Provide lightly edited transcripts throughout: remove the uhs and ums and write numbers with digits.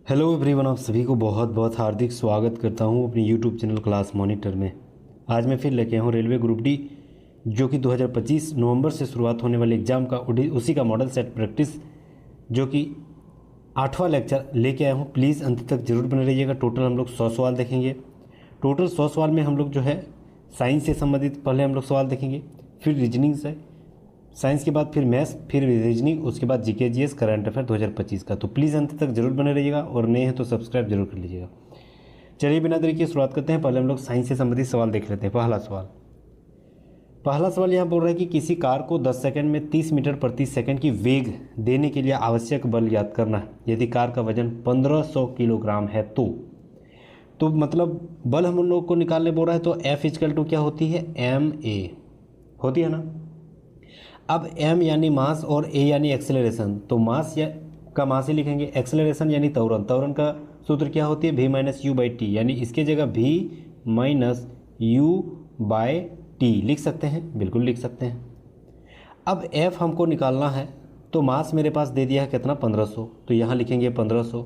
Hello everyone, आप सभी को बहुत बहुत हार्दिक स्वागत करता हूं अपनी यूट्यूब चैनल क्लास मॉनिटर में। आज मैं फिर लेके आया हूँ रेलवे ग्रुप डी, जो कि 2025 नवंबर से शुरुआत होने वाले एग्ज़ाम का उसी का मॉडल सेट प्रैक्टिस, जो कि 8वां लेक्चर लेके आया हूँ। प्लीज़ अंत तक जरूर बने रहिएगा। टोटल हम लोग 100 सवाल देखेंगे। टोटल 100 सवाल में हम लोग जो है साइंस से संबंधित पहले हम लोग सवाल देखेंगे, फिर रीजनिंग से, साइंस के बाद फिर मैथ्स, फिर रीजनिंग, उसके बाद जीके जीएस करंट अफेयर 2025 का। तो प्लीज़ अंत तक जरूर बने रहिएगा और नए हैं तो सब्सक्राइब जरूर कर लीजिएगा। चलिए बिना देरी के शुरुआत करते हैं। पहले हम लोग साइंस से संबंधित सवाल देख लेते हैं। पहला सवाल यहाँ बोल रहा है कि किसी कार को 10 सेकंड में 30 मीटर प्रति सेकंड की वेग देने के लिए आवश्यक बल याद करना है। यदि कार का वजन 1500 किलोग्राम है तो मतलब बल हम उन लोगों को निकालने बोल रहा है। तो F इक्वल टू क्या होती है, ma होती है ना। अब m यानी मास और a यानी एक्सेलरेशन, तो मास का मास ही लिखेंगे। एक्सेलरेशन यानी त्वरण, त्वरण का सूत्र क्या होती है, v minus you by T, यानी इसके जगह v minus you by T लिख सकते हैं, बिल्कुल लिख सकते हैं। अब f हमको निकालना है, तो मास मेरे पास दे दिया है कितना, 1500, तो यहाँ लिखेंगे 1500,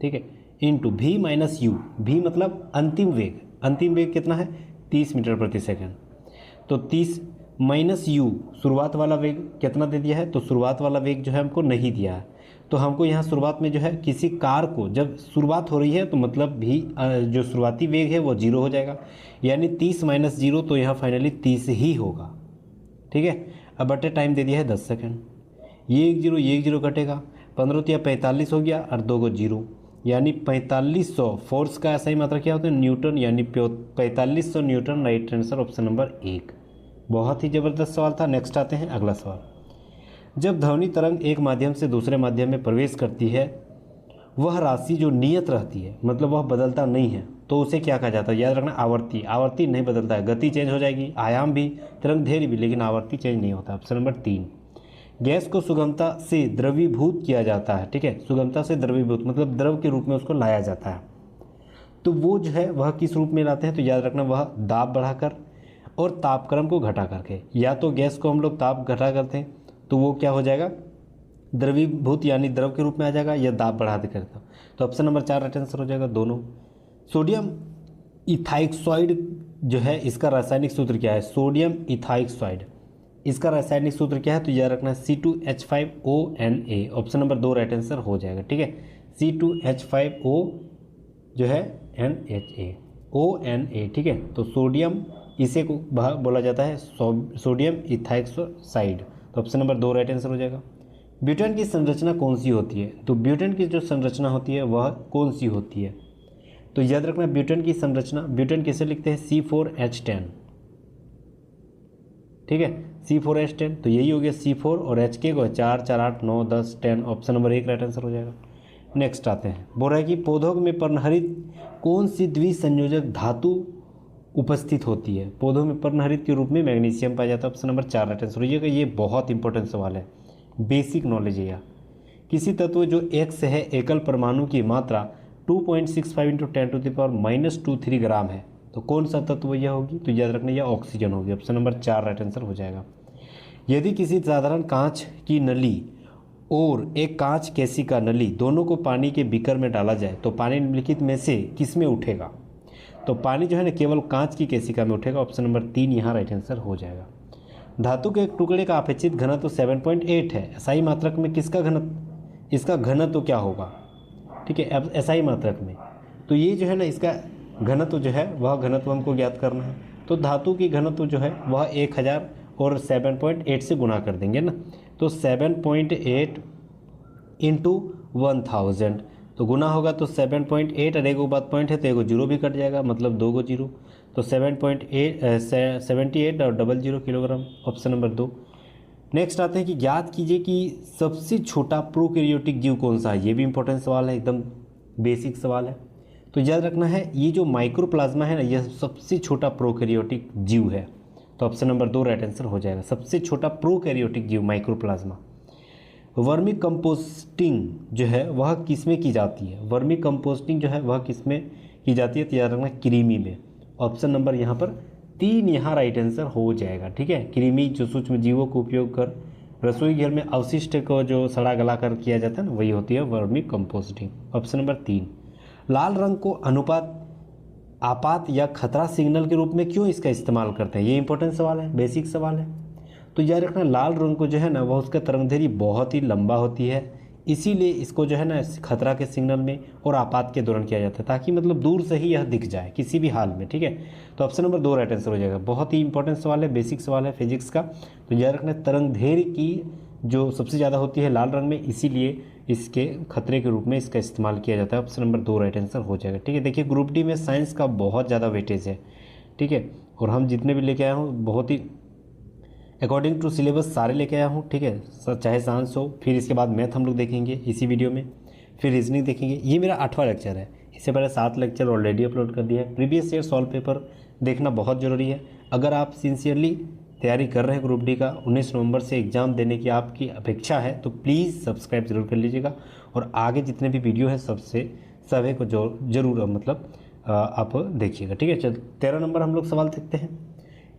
ठीक है, into v minus you, v मतलब अंतिम वेग, अंतिम वेग कितना है 30 मीटर प्रति सेकंड, तो 30 माइनस यू शुरुआत वाला वेग कितना दे दिया है, तो शुरुआत वाला वेग जो है हमको नहीं दिया है। तो हमको यहाँ शुरुआत में जो है किसी कार को जब शुरुआत हो रही है तो मतलब भी जो शुरुआती वेग है वो 0 हो जाएगा, यानी 30 माइनस 0, तो यहाँ फाइनली 30 ही होगा, ठीक है। अब बटे टाइम दे दिया है 10 सेकेंड, ये एक जीरो कटेगा, 15 तो 45 हो गया और 2 को 0, यानी 4500। फोर्स का ऐसा ही मात्रा क्या होता है, न्यूटन, यानी 4500 Newton. Right answer option number 1। बहुत ही ज़बरदस्त सवाल था। नेक्स्ट आते हैं अगला सवाल। जब ध्वनि तरंग एक माध्यम से दूसरे माध्यम में प्रवेश करती है, वह राशि जो नियत रहती है, मतलब वह बदलता नहीं है, तो उसे क्या कहा जाता है, याद रखना आवर्ती। आवर्ती नहीं बदलता है, गति चेंज हो जाएगी, आयाम भी, तरंग दैर्घ्य भी, लेकिन आवर्ती चेंज नहीं होता। Option number 3। गैस को सुगमता से द्रवीभूत किया जाता है, ठीक है, सुगमता से द्रवीभूत मतलब द्रव के रूप में उसको लाया जाता है। तो वो जो है वह किस रूप में लाते हैं, तो याद रखना वह दाब बढ़ाकर और तापक्रम को घटा करके। या तो गैस को हम लोग ताप घटा करते हैं तो वो क्या हो जाएगा, द्रवीभूत यानी द्रव के रूप में आ जाएगा, या दाब बढ़ा दे करता। तो ऑप्शन नंबर 4 राइट आंसर हो जाएगा दोनों। सोडियम इथाइक्साइड जो है, इसका रासायनिक सूत्र क्या है, सोडियम इथाइक्साइड, इसका रासायनिक सूत्र क्या है, तो याद रखना C2H5ONa। Option number 2 right answer हो जाएगा, ठीक है। C2H5O जो है NaONa, ठीक है। तो सोडियम, इसे को बोला जाता है सोडियम इथाइक्साइड। तो ऑप्शन नंबर 2 राइट आंसर हो जाएगा। ब्यूटेन की संरचना कौन सी होती है, तो ब्यूटेन की जो संरचना होती है वह कौन सी होती है, तो याद रखना ब्यूटेन की संरचना, ब्यूटेन कैसे लिखते हैं, C4H10, ठीक है, C4H10। तो यही हो गया C4 और H के को 4 4 8 9 10 10। ऑप्शन नंबर 1 राइट आंसर हो जाएगा। नेक्स्ट आते हैं, बोल रहा है कि पौधों में पर्णहरित कौन सी द्विसंयोजक धातु उपस्थित होती है। पौधों में पर्णहरित के रूप में मैग्नीशियम पाया जाता है। ऑप्शन नंबर 4 राइट आंसर हो जाएगा। ये बहुत इंपॉर्टेंट सवाल है, बेसिक नॉलेज है यह। किसी तत्व जो X है, एकल परमाणु की मात्रा 2.65 × 10⁻⁻23 ग्राम है, तो कौन सा तत्व यह होगी, तो याद रखना यह ऑक्सीजन होगी। ऑप्शन नंबर 4 राइट आंसर हो जाएगा। यदि किसी साधारण कांच की नली और एक कांच केशिका नली दोनों को पानी के बीकर में डाला जाए तो पानी निम्नलिखित में से किस में उठेगा, तो पानी जो है ना केवल कांच की केशिका में उठेगा। ऑप्शन नंबर 3 यहाँ राइट आंसर हो जाएगा। धातु के एक टुकड़े का अपेक्षित घनत्व 7.8 है। एसआई मात्रक में किसका घनत्व, इसका घनत्व क्या होगा, ठीक है, अब एसआई मात्रक में, तो ये जो है ना इसका घनत्व जो है वह घनत्व हमको ज्ञात करना है। तो धातु की घनत्व जो है वह 1000 और 7.8 से गुना कर देंगे ना, तो 7.8 इंटू 1000, तो गुना होगा तो 7.8 और एक बाद पॉइंट है तो एक 0 भी कट जाएगा, मतलब 2 0, तो 78 और 00 किलोग्राम। Option number 2। नेक्स्ट आते हैं कि ज्ञात कीजिए कि सबसे छोटा प्रोकैरियोटिक जीव कौन सा है। ये भी इंपॉर्टेंट सवाल है, एकदम बेसिक सवाल है। तो याद रखना है ये जो माइक्रोप्लाज्मा है ना, यह सबसे छोटा प्रोकैरियोटिक जीव है। तो ऑप्शन नंबर 2 राइट आंसर हो जाएगा। सबसे छोटा प्रोकैरियोटिक जीव माइक्रोप्लाज्मा। वर्मी कंपोस्टिंग जो है वह किस में की जाती है, वर्मी कंपोस्टिंग जो है वह किस में की जाती है, तो याद रखना कृमि में। ऑप्शन नंबर यहाँ पर 3 यहाँ राइट आंसर हो जाएगा, ठीक है। कृमि जो सूक्ष्म जीवों को उपयोग कर रसोई घर में अवशिष्ट को जो सड़ा गला कर किया जाता है ना, वही होती है वर्मी कंपोस्टिंग। ऑप्शन नंबर 3, लाल रंग को आपात या खतरा सिग्नल के रूप में क्यों इसका इस्तेमाल करते हैं? ये इंपॉर्टेंट सवाल है, बेसिक सवाल है। तो याद रखना, लाल रंग को जो है ना, वह उसका तरंगदैर्घ्य बहुत ही लंबा होती है, इसीलिए इसको जो है ना खतरा के सिग्नल में और आपात के दौरान किया जाता है, ताकि मतलब दूर से ही यह दिख जाए किसी भी हाल में। ठीक है, तो ऑप्शन नंबर 2 राइट आंसर हो जाएगा। बहुत ही इंपॉर्टेंट सवाल है, बेसिक सवाल है फिजिक्स का। तो याद रखना, तरंगदैर्घ्य की जो सबसे ज़्यादा होती है लाल रंग में, इसीलिए इसके खतरे के रूप में इसका इस्तेमाल किया जाता है। ऑप्शन नंबर 2 राइट आंसर हो जाएगा। ठीक है, देखिए ग्रुप डी में साइंस का बहुत ज़्यादा वेटेज है। ठीक है, और हम जितने भी लेके आए हूँ बहुत ही अकॉर्डिंग टू सिलेबस सारे लेके आया हूँ। ठीक है, चाहे साइंस हो, फिर इसके बाद मैथ हम लोग देखेंगे इसी वीडियो में, फिर रीजनिंग देखेंगे। ये मेरा 8वां लेक्चर है, इससे पहले 7 लेक्चर ऑलरेडी अपलोड कर दिया है। प्रीवियस ईयर सॉल्व पेपर देखना बहुत ज़रूरी है। अगर आप सिंसियरली तैयारी कर रहे हैं ग्रुप डी का, 19 नवंबर से एग्ज़ाम देने की आपकी अपेक्षा है, तो प्लीज़ सब्सक्राइब जरूर कर लीजिएगा और आगे जितने भी वीडियो है सभी को जरूर मतलब आप देखिएगा। ठीक है, चल 13 नंबर हम लोग सवाल देखते हैं।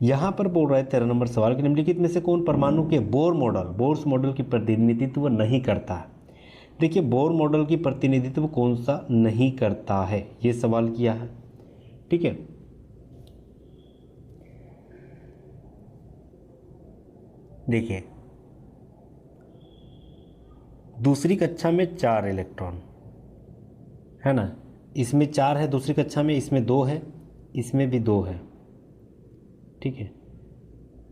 यहाँ पर बोल रहा है 13 नंबर सवाल कि निम्नलिखित में से कौन परमाणु के बोर्स मॉडल की प्रतिनिधित्व नहीं करता है? देखिए, बोर मॉडल की प्रतिनिधित्व कौन सा नहीं करता है, ये सवाल किया है। ठीक है, देखिए दूसरी कक्षा में 4 इलेक्ट्रॉन है ना, इसमें 4 है दूसरी कक्षा में, इसमें 2 है, इसमें भी 2 है। ठीक है,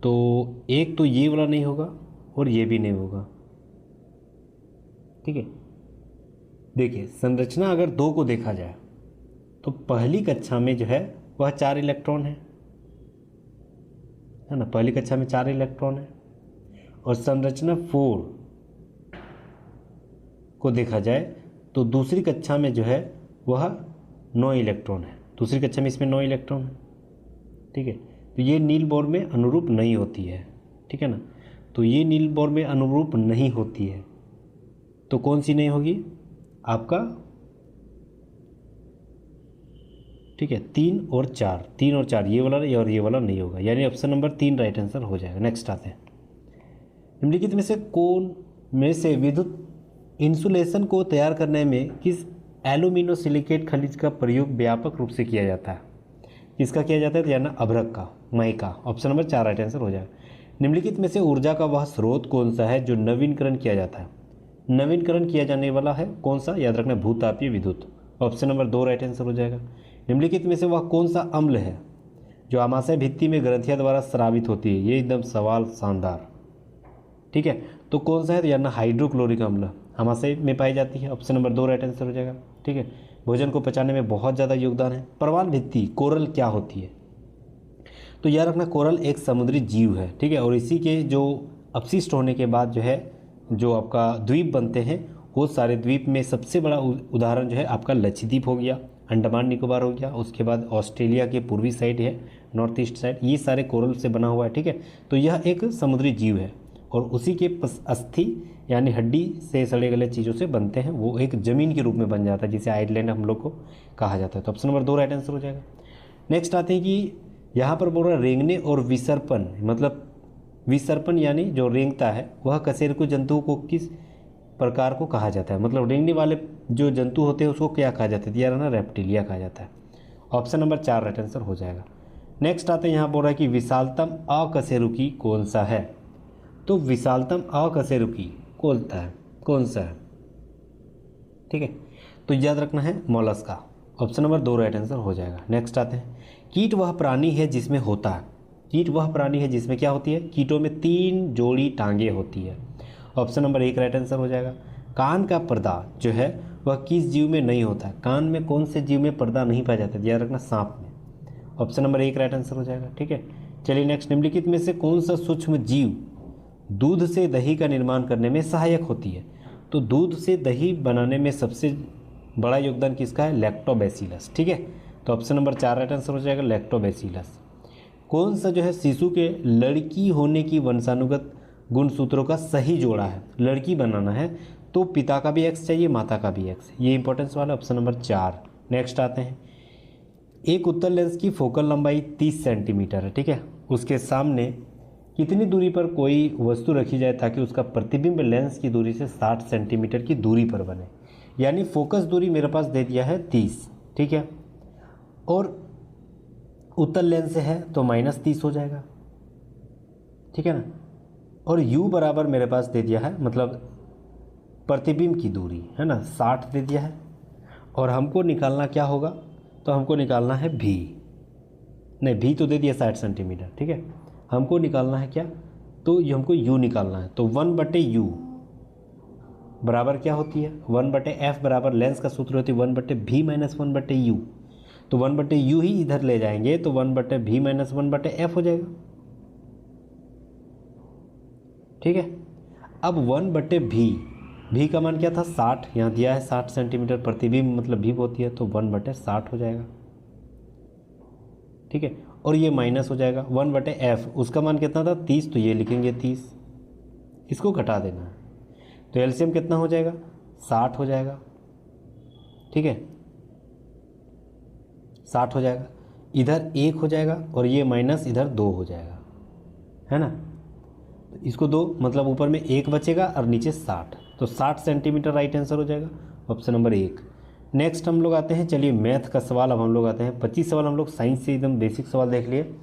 तो एक तो ये वाला नहीं होगा और ये भी नहीं होगा। ठीक है, देखिए संरचना अगर 2 को देखा जाए तो पहली कक्षा में जो है वह 4 इलेक्ट्रॉन है ना, पहली कक्षा में 4 इलेक्ट्रॉन है। और संरचना 4 को देखा जाए तो दूसरी कक्षा में जो है वह 9 इलेक्ट्रॉन है, दूसरी कक्षा में इसमें 9 इलेक्ट्रॉन है। ठीक है, तो ये नील बोर में अनुरूप नहीं होती है। ठीक है ना, तो ये नील बोर में अनुरूप नहीं होती है, तो कौन सी नहीं होगी आपका? ठीक है, 3 और 4 ये वाला और ये वाला नहीं होगा, यानी ऑप्शन नंबर 3 राइट आंसर हो जाएगा। नेक्स्ट आते हैं, निम्नलिखित में से कौन में से विद्युत इंसुलेशन को तैयार करने में किस एल्यूमिनोसिलिकेट खनिज का प्रयोग व्यापक रूप से किया जाता है? किसका किया जाता है? तो यानी अभ्रक का, मई का। ऑप्शन नंबर 4 राइट आंसर हो जाएगा। निम्नलिखित में से ऊर्जा का वह स्रोत कौन सा है जो नवीनीकरण किया जाता है? नवीनीकरण किया जाने वाला है कौन सा? याद रखना, भूतापीय विद्युत। ऑप्शन नंबर 2 राइट आंसर हो जाएगा। निम्नलिखित में से वह कौन सा अम्ल है जो आमाशय भित्ति में ग्रंथियां द्वारा स्रावित होती है? ये एकदम सवाल शानदार। ठीक है, तो कौन सा है? यानी हाइड्रोक्लोरिक अम्ल आमाशय में पाई जाती है। ऑप्शन नंबर 2 राइट आंसर हो जाएगा। ठीक है, भोजन को पचाने में बहुत ज़्यादा योगदान है। प्रवाल भित्ति कोरल क्या होती है? तो याद रखना, कोरल एक समुद्री जीव है। ठीक है, और इसी के जो अपशिष्ट होने के बाद जो है जो आपका द्वीप बनते हैं, वो सारे द्वीप में सबसे बड़ा उदाहरण जो है आपका लक्षद्वीप हो गया, अंडमान निकोबार हो गया, उसके बाद ऑस्ट्रेलिया के पूर्वी साइड है, नॉर्थ ईस्ट साइड, ये सारे कोरल से बना हुआ है। ठीक है, तो यह एक समुद्री जीव है और उसी के अस्थि यानी हड्डी से सड़े गले चीज़ों से बनते हैं, वो एक ज़मीन के रूप में बन जाता है, जिसे आइलैंड हम लोग को कहा जाता है। तो ऑप्शन नंबर 2 राइट आंसर हो जाएगा। नेक्स्ट आते हैं कि यहाँ पर बोल रहा है रेंगने और विसर्पण, मतलब विसर्पण यानी जो रेंगता है वह कशेरुकी जंतु को किस प्रकार को कहा जाता है? मतलब रेंगने वाले जो जंतु होते हैं उसको क्या कहा जाता है? यार ना, रेप्टिलिया कहा जाता है। ऑप्शन नंबर 4 राइट आंसर हो जाएगा। नेक्स्ट आते हैं, यहाँ बोल रहा है कि विशालतम अकशेरुकी कौन सा है? तो विशालतम अकशेरुकी कौन सा है? ठीक है, तो याद रखना है Mollusca. Option number 2 right answer हो जाएगा। नेक्स्ट आते हैं, कीट वह प्राणी है जिसमें होता है? कीट वह प्राणी है जिसमें क्या होती है? कीटों में 3 जोड़ी टांगे होती है। ऑप्शन नंबर 1 राइट आंसर हो जाएगा। कान का पर्दा जो है वह किस जीव में नहीं होता है? कान में कौन से जीव में पर्दा नहीं पाया जाता है? याद रखना, सांप में। ऑप्शन नंबर 1 राइट आंसर हो जाएगा। ठीक है, चलिए नेक्स्ट, निम्नलिखित में से कौन सा सूक्ष्म जीव दूध से दही का निर्माण करने में सहायक होती है? तो दूध से दही बनाने में सबसे बड़ा योगदान किसका है? लैक्टोबैसिलस। ठीक है, तो ऑप्शन नंबर 4 राइट आंसर हो जाएगा, लैक्टोबैसिलस। कौन सा जो है शिशु के लड़की होने की वंशानुगत गुणसूत्रों का सही जोड़ा है? लड़की बनाना है तो पिता का भी एक्स चाहिए, माता का भी एक्स, ये इंपॉर्टेंस वाला ऑप्शन नंबर 4। नेक्स्ट आते हैं, एक उत्तल लेंस की फोकल लंबाई 30 सेंटीमीटर है। ठीक है, उसके सामने कितनी दूरी पर कोई वस्तु रखी जाए ताकि उसका प्रतिबिंब लेंस की दूरी से 60 सेंटीमीटर की दूरी पर बने। यानी फोकस दूरी मेरे पास दे दिया है 30, ठीक है, और उत्तल लेंस से है तो -30 हो जाएगा, ठीक है ना। और u बराबर मेरे पास दे दिया है, मतलब प्रतिबिंब की दूरी है ना, 60 दे दिया है। और हमको निकालना क्या होगा, तो हमको निकालना है v, नहीं v तो दे दिया 60 सेंटीमीटर, ठीक है। हमको निकालना है क्या, तो ये हमको u निकालना है। तो 1/u बराबर क्या होती है, 1/f बराबर लेंस का सूत्र होती है 1/v - 1/u। तो 1/u ही इधर ले जाएंगे तो 1/v - 1/f हो जाएगा, ठीक है। अब 1/v का मान क्या था 60, यहाँ दिया है 60 सेंटीमीटर प्रतिबिंब मतलब भी होती है, तो 1/60 हो जाएगा, ठीक है। और ये माइनस हो जाएगा 1/f, उसका मान कितना था 30, तो ये लिखेंगे 30, इसको घटा देना है। तो एलसीएम कितना हो जाएगा 60 हो जाएगा, ठीक है, 60 हो जाएगा। इधर 1 हो जाएगा और ये माइनस इधर 2 हो जाएगा, है ना। तो इसको 2 मतलब ऊपर में 1 बचेगा और नीचे 60, तो 60 सेंटीमीटर राइट आंसर हो जाएगा, ऑप्शन नंबर 1। नेक्स्ट हम लोग आते हैं, चलिए मैथ का सवाल। अब हम लोग आते हैं 25 सवाल, हम लोग साइंस से एकदम बेसिक सवाल देख लिए।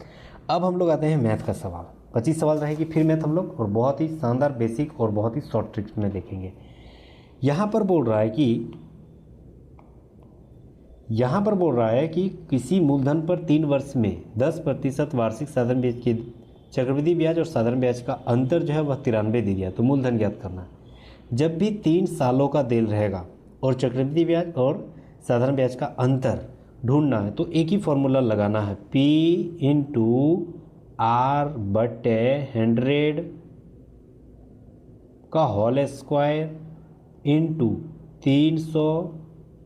अब हम लोग आते हैं मैथ का सवाल। 25 सवाल रहेगी फिर मैथ हम लोग, और बहुत ही शानदार बेसिक और बहुत ही शॉर्ट ट्रिक्स में देखेंगे। यहाँ पर बोल रहा है कि किसी मूलधन पर 3 वर्ष में 10% वार्षिक साधारण ब्याज की चक्रवृद्धि ब्याज और साधारण ब्याज का अंतर जो है वह 93 दे दिया। तो मूलधन ज्ञात करना है। जब भी 3 सालों का देल रहेगा और चक्रवृद्धि ब्याज और साधारण ब्याज का अंतर ढूंढना है, तो एक ही फॉर्मूला लगाना है, P × R/100 का होल स्क्वायर इंटू 300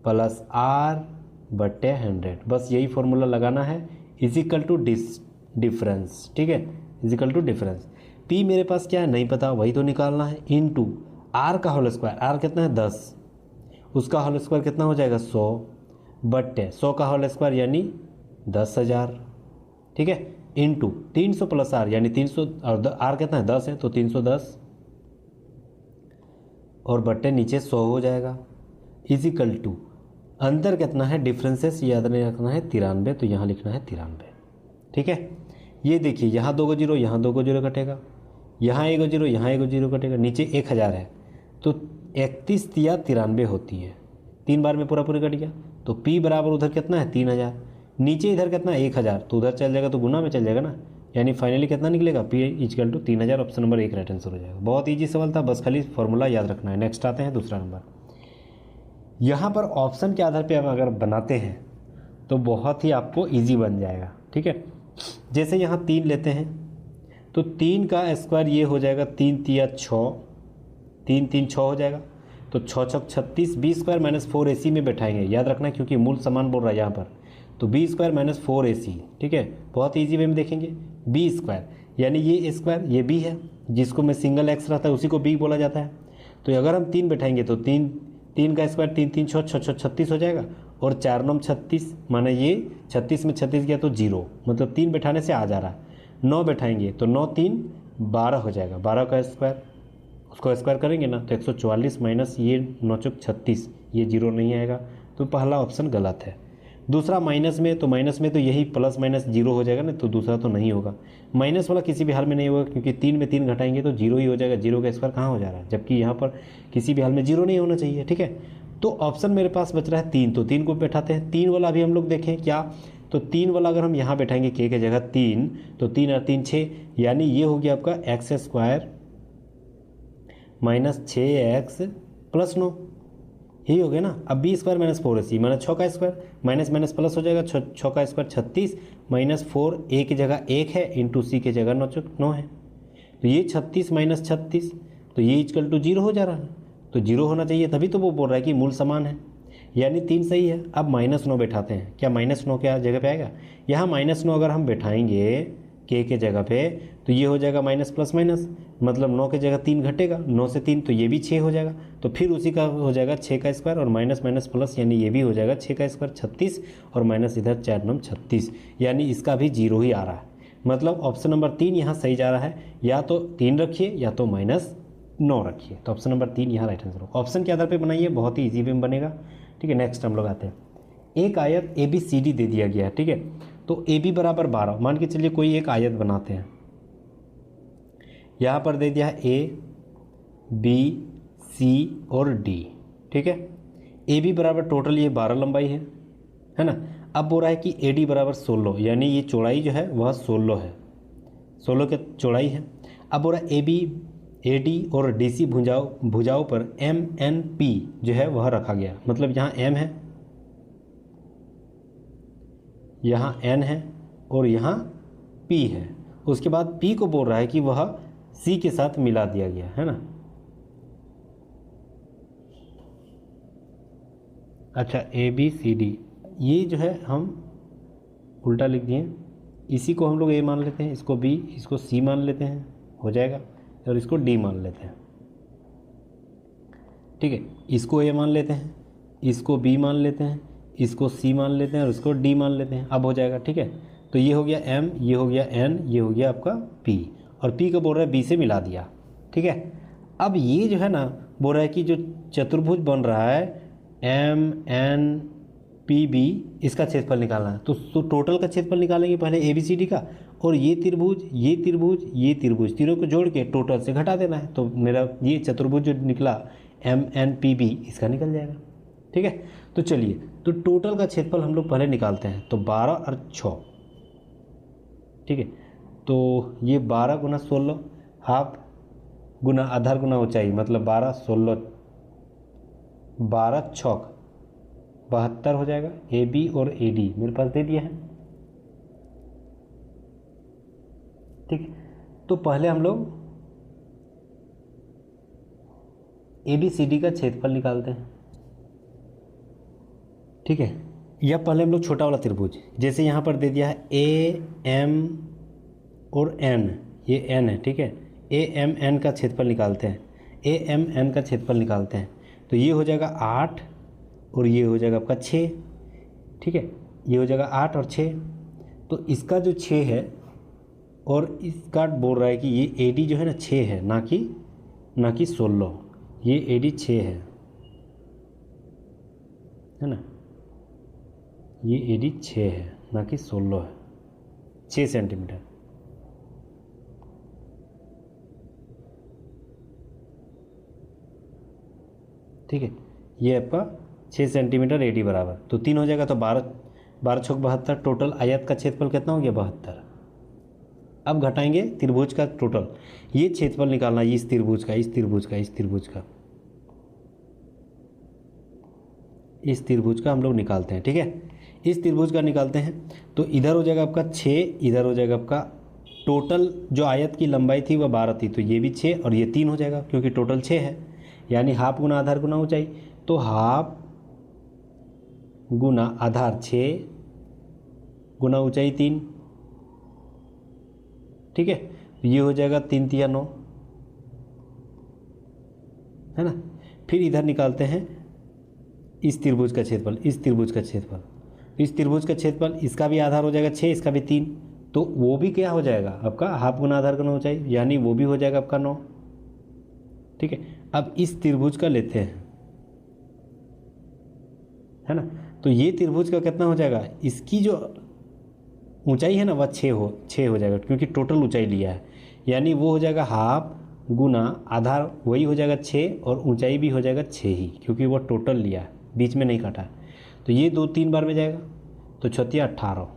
+ R/100। बस यही फॉर्मूला लगाना है, इजिकल टू डिफरेंस, ठीक है, इजिकल टू डिफरेंस। P मेरे पास क्या है नहीं पता, वही तो निकालना है, इंटू R का होल स्क्वायर, R कितना है 10, उसका होल स्क्वायर कितना हो जाएगा 100/100 का होल स्क्वायर यानी 10,000, ठीक है, इंटू 300 + R यानी 300, और R कितना है 10 है तो 310, और बट्टे नीचे 100 हो जाएगा, इजिकल टू अंतर कितना है, डिफरेंसेस याद नहीं रखना है 93, तो यहाँ लिखना है 93, ठीक है। ये देखिए यहाँ 2 को 0, यहाँ 2 को 0 कटेगा, यहाँ 1 को 0, यहाँ 1 को 0 कटेगा, नीचे 1000 है तो 31 या 93 होती है, 3 बार में पूरा कट गया। तो P बराबर उधर कितना है 3000, नीचे इधर कितना है 1000, तो उधर चल जाएगा तो गुना में चल जाएगा ना, यानी फाइनली कितना निकलेगा P = 3000, option number 1 right answer हो जाएगा। बहुत ईजी सवाल था, बस खाली फॉर्मूला याद रखना है। नेक्स्ट आते हैं दूसरा नंबर। यहाँ पर ऑप्शन के आधार पर अगर बनाते हैं तो बहुत ही आपको ईजी बन जाएगा, ठीक है। जैसे यहाँ 3 लेते हैं तो 3 का स्क्वायर ये हो जाएगा 3 × 6, 3 × 3 = 6 हो जाएगा, तो 6 × 6 = 36, B² - 4AC में बैठाएंगे, याद रखना क्योंकि मूल समान बोल रहा है यहाँ पर, तो B² - 4AC, ठीक है। बहुत ईजी वे में देखेंगे, B² यानी ये स्क्वायर ये B है, जिसको में सिंगल x रहता है उसी को B बोला जाता है। तो अगर हम 3 बैठाएंगे तो 3 का स्क्वायर 3 × 3 = 6, 6 × 6 = 36 हो जाएगा, और 4 × 9 = 36, माना ये 36 में 36 गया तो 0, मतलब 3 बैठाने से आ जा रहा है। 9 बैठाएंगे तो 9 × 3 = 12 हो जाएगा, 12 का स्क्वायर, उसको स्क्वायर करेंगे ना तो 144 माइनस ये 9 × 36, ये 0 नहीं आएगा, तो पहला ऑप्शन गलत है। दूसरा माइनस में तो यही ±0 हो जाएगा ना, तो दूसरा तो नहीं होगा। माइनस वाला किसी भी हाल में नहीं होगा क्योंकि 3 में 3 घटाएंगे तो 0 ही हो जाएगा, 0 का स्क्वायर कहाँ हो जा रहा है, जबकि यहाँ पर किसी भी हाल में 0 नहीं होना चाहिए, ठीक है। तो ऑप्शन मेरे पास बच रहा है 3, तो 3 को बैठाते हैं। 3 वाला भी हम लोग देखें क्या, तो 3 वाला अगर हम यहाँ बैठाएंगे k की जगह 3, तो 3 और 3 6, यानी ये हो गया आपका x² - 6x + 9, यही हो गया ना। अब B² - 4AC माना 6 का स्क्वायर, माइनस माइनस प्लस हो जाएगा, 6 का स्क्वायर 36 - 4, A की जगह 1 है इंटू C की जगह 9 है, तो ये 36 - 36, तो ये = 0 हो जा रहा है, तो 0 होना चाहिए, तभी तो वो बोल रहा है कि मूल समान है, यानी 3 सही है। अब -9 बैठाते हैं, क्या -9 क्या जगह पे आएगा, यहाँ -9 अगर हम बैठाएंगे k के जगह पे तो ये हो जाएगा माइनस प्लस माइनस, मतलब 9 की जगह 3 घटेगा, 9 से 3 तो ये भी 6 हो जाएगा, तो फिर उसी का हो जाएगा 6 का स्क्वायर और माइनस माइनस प्लस, यानी ये भी हो जाएगा 6 का स्क्वायर 36 और माइनस इधर 4 × 9 = 36, यानी इसका भी 0 ही आ रहा है। मतलब ऑप्शन नंबर 3 यहाँ सही जा रहा है, या तो 3 रखिए या तो -9 रखिए। तो ऑप्शन नंबर 3 यहाँ राइट आंसर होगा। ऑप्शन के आधार पे बनाइए, बहुत ही ईजी वे में बनेगा। ठीक है, नेक्स्ट हम लोग आते हैं। एक आयत ABCD दे दिया गया है। ठीक है, तो AB बराबर 12, मान के चलिए कोई एक आयत बनाते हैं। यहाँ पर दे दिया है A, B, C और D। ठीक है, AB बराबर टोटल ये 12 लंबाई है ना। अब बोल रहा है कि AD बराबर 16, यानी ये चौड़ाई जो है वह 16 है, 16 की चौड़ाई है। अब बोल रहा है AB, AD और DC भुजाओं पर MNP जो है वह रखा गया। मतलब यहाँ M है, यहाँ N है और यहाँ P है। उसके बाद P को बोल रहा है कि वह C के साथ मिला दिया गया है ना। अच्छा, ABCD ये जो है हम उल्टा लिख दिए। इसी को हम लोग A मान लेते हैं, इसको B, इसको C मान लेते हैं, हो जाएगा, और इसको D मान लेते हैं। ठीक है, इसको A मान लेते हैं, इसको B मान लेते हैं, इसको C मान लेते हैं और इसको D मान लेते हैं। अब हो जाएगा। ठीक है, तो ये हो गया M, ये हो गया N, ये हो गया आपका P, और P को बोल रहा है B से मिला दिया। ठीक है, अब ये जो है ना बोल रहा है कि जो चतुर्भुज बन रहा है MNPB, इसका क्षेत्रफल निकालना है। तो टोटल का क्षेत्रफल निकालेंगे पहले ABCD का, और ये त्रिभुज, ये त्रिभुज, ये त्रिभुज, तीनों को जोड़ के टोटल से घटा देना है। तो मेरा ये चतुर्भुज जो निकला MNPB, इसका निकल जाएगा। ठीक है, तो चलिए, तो टोटल का क्षेत्रफल हम लोग पहले निकालते हैं। तो 12 और 6, ठीक है, तो ये 12 गुना 16, हाफ गुना आधार गुना ऊंचाई, मतलब 12 16, 12 छौक 72 हो जाएगा। AB और AD मेरे पास दे दिया है। ठीक है, तो पहले हम लोग ABCD का क्षेत्रफल निकालते हैं। ठीक है, या पहले हम लोग छोटा वाला त्रिभुज, जैसे यहाँ पर दे दिया है AM और N, ये N है। ठीक है, AMN का क्षेत्रफल निकालते हैं, AMN का क्षेत्रफल निकालते हैं। तो ये हो जाएगा 8 और ये हो जाएगा आपका 6। ठीक है, ये हो जाएगा 8 और 6। तो इसका जो 6 है, और इसका बोल रहा है कि ये AD जो है ना 6 है, ना कि 16। ये AD 6 है ना, ये AD 6 है, ना कि 16 है, 6 सेंटीमीटर। ठीक है, ये आपका 6 सेंटीमीटर AD बराबर, तो 3 हो जाएगा। तो 12 छौक 72, टोटल आयत का क्षेत्रफल कितना हो गया? 72। अब घटाएंगे त्रिभुज का टोटल, ये क्षेत्रफल निकालना है, इस त्रिभुज का, इस त्रिभुज का, इस त्रिभुज का, इस त्रिभुज का हम लोग निकालते हैं। ठीक है, इस त्रिभुज का निकालते हैं। तो इधर हो जाएगा आपका 6, इधर हो जाएगा आपका, टोटल जो आयत की लंबाई थी वह 12 थी, तो ये भी 6 और ये 3 हो जाएगा, क्योंकि टोटल 6 है, यानी हाफ गुना आधार गुना ऊंचाई। तो हाफ गुना आधार 6 गुना ऊंचाई 3। ठीक है, ये हो जाएगा 3 तिया 9, है ना। फिर इधर निकालते हैं इस त्रिभुज का क्षेत्रफल, इस त्रिभुज का क्षेत्रफल, इस त्रिभुज का क्षेत्रफल, इसका भी आधार हो जाएगा 6, इसका भी 3, तो वो भी क्या हो जाएगा आपका हाफ गुना आधार गुना ऊंचाई, यानी वो भी हो जाएगा आपका 9। ठीक है, अब इस त्रिभुज का लेते हैं, है ना। तो ये त्रिभुज का कितना हो जाएगा, इसकी जो ऊंचाई है ना वह 6 हो जाएगा, क्योंकि टोटल ऊंचाई लिया है, यानी वो हो जाएगा हाफ गुना आधार, वही हो जाएगा 6, और ऊंचाई भी हो जाएगा 6 ही, क्योंकि वो टोटल लिया है, बीच में नहीं काटा। तो ये 2 3 बार में जाएगा, तो 6 18।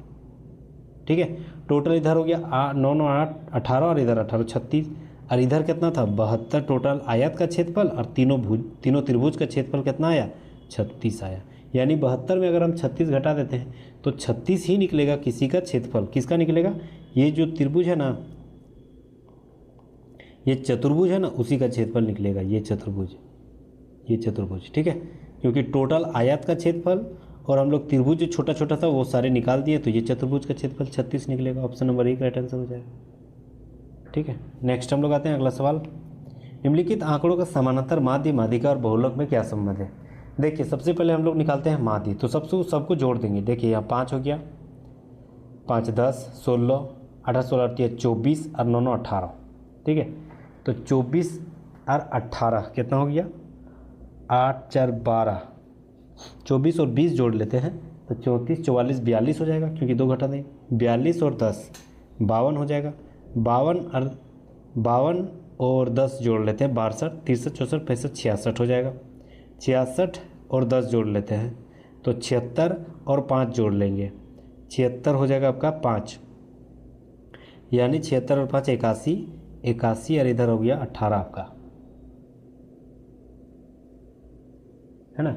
ठीक है, टोटल इधर हो गया 9 9 8 18, और इधर 18 36, और इधर कितना था 72 टोटल आयत का क्षेत्रफल, और तीनों त्रिभुज का क्षेत्रफल कितना आया 36 आया। यानी 72 में अगर हम 36 घटा देते हैं तो 36 ही निकलेगा किसी का क्षेत्रफल। किसका निकलेगा? ये जो त्रिभुज है ना, ये चतुर्भुज है ना, उसी का क्षेत्रफल निकलेगा, ये चतुर्भुज, ये चतुर्भुज। ठीक है, क्योंकि टोटल आयत का क्षेत्रफल और हम लोग त्रिभुज जो छोटा छोटा था वो सारे निकाल दिए, तो ये चतुर्भुज का क्षेत्रफल 36 निकलेगा। ऑप्शन नंबर 1 राइट आंसर हो जाएगा। ठीक है, नेक्स्ट हम लोग आते हैं अगला सवाल। निम्नलिखित आंकड़ों का समानांतर माध्य, माध्यिका और बहुलक में क्या संबंध है? देखिए, सबसे पहले हम लोग निकालते हैं माध्य, तो सबको जोड़ देंगे। देखिए यहाँ 5 हो गया, 5 10 16 18 16 होती है 24 और 9 9 18, ठीक है। तो 24 और 18 कितना हो गया, 8 4 12, 24 और 20 जोड़ लेते हैं तो 34 44 42 हो जाएगा, क्योंकि 2 घटा दें, 42 और 10 52 हो जाएगा, 52 और 10 जोड़ लेते हैं 62 63 64 65 66 हो जाएगा, 66 और 10 जोड़ लेते हैं तो 76 और 5 जोड़ लेंगे, 76 हो जाएगा आपका 5, यानी 76 और 5 81, 81 और इधर हो गया 18 आपका, है ना,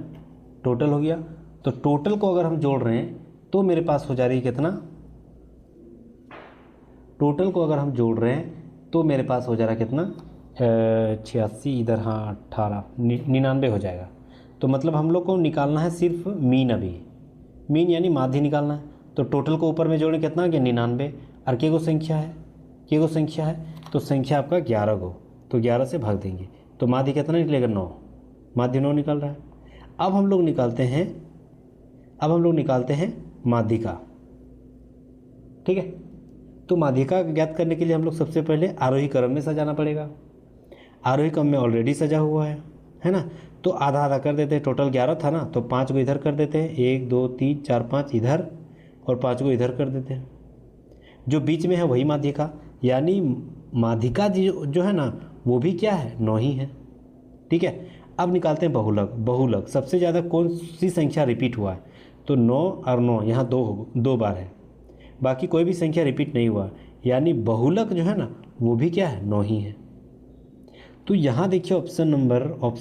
टोटल हो गया। तो टोटल को अगर हम जोड़ रहे हैं तो मेरे पास हो जा रही है कितना, टोटल को अगर हम जोड़ रहे हैं तो मेरे पास हो जा रहा है कितना, 86 इधर, हाँ 18 99 हो जाएगा। तो मतलब हम लोग को निकालना है सिर्फ मीन, अभी मीन यानी माध्य निकालना है। तो टोटल को ऊपर में जोड़े कितना आ गया 99, और के गो संख्या है, के गो संख्या है तो संख्या आपका 11 गो, तो 11 से भाग देंगे तो माध्य कितना निकलेगा 9, माध्य 9 निकल रहा है। अब हम लोग निकालते हैं माध्यिका, ठीक है। तो माध्यिका ज्ञात करने के लिए हम लोग सबसे पहले आरोही क्रम में सजाना पड़ेगा, आरोही क्रम में ऑलरेडी सजा हुआ है ना। तो आधा आधा कर देते हैं, टोटल 11 था ना, तो 5 को इधर कर देते हैं, 1 2 3 4 5 इधर और 5 को इधर कर देते हैं, जो बीच में है वही माध्यिका, यानी माध्यिका जो है ना वो भी क्या है 9 ही है, ठीक है। अब निकालते हैं बहुलक, बहुलक सबसे ज़्यादा कौन सी संख्या रिपीट हुआ है, तो 9 और 9 यहाँ दो बार है, बाकी कोई भी संख्या रिपीट नहीं हुआ, यानी बहुलक जो है ना वो भी क्या है 9 ही है। तो यहाँ देखिए ऑप्शन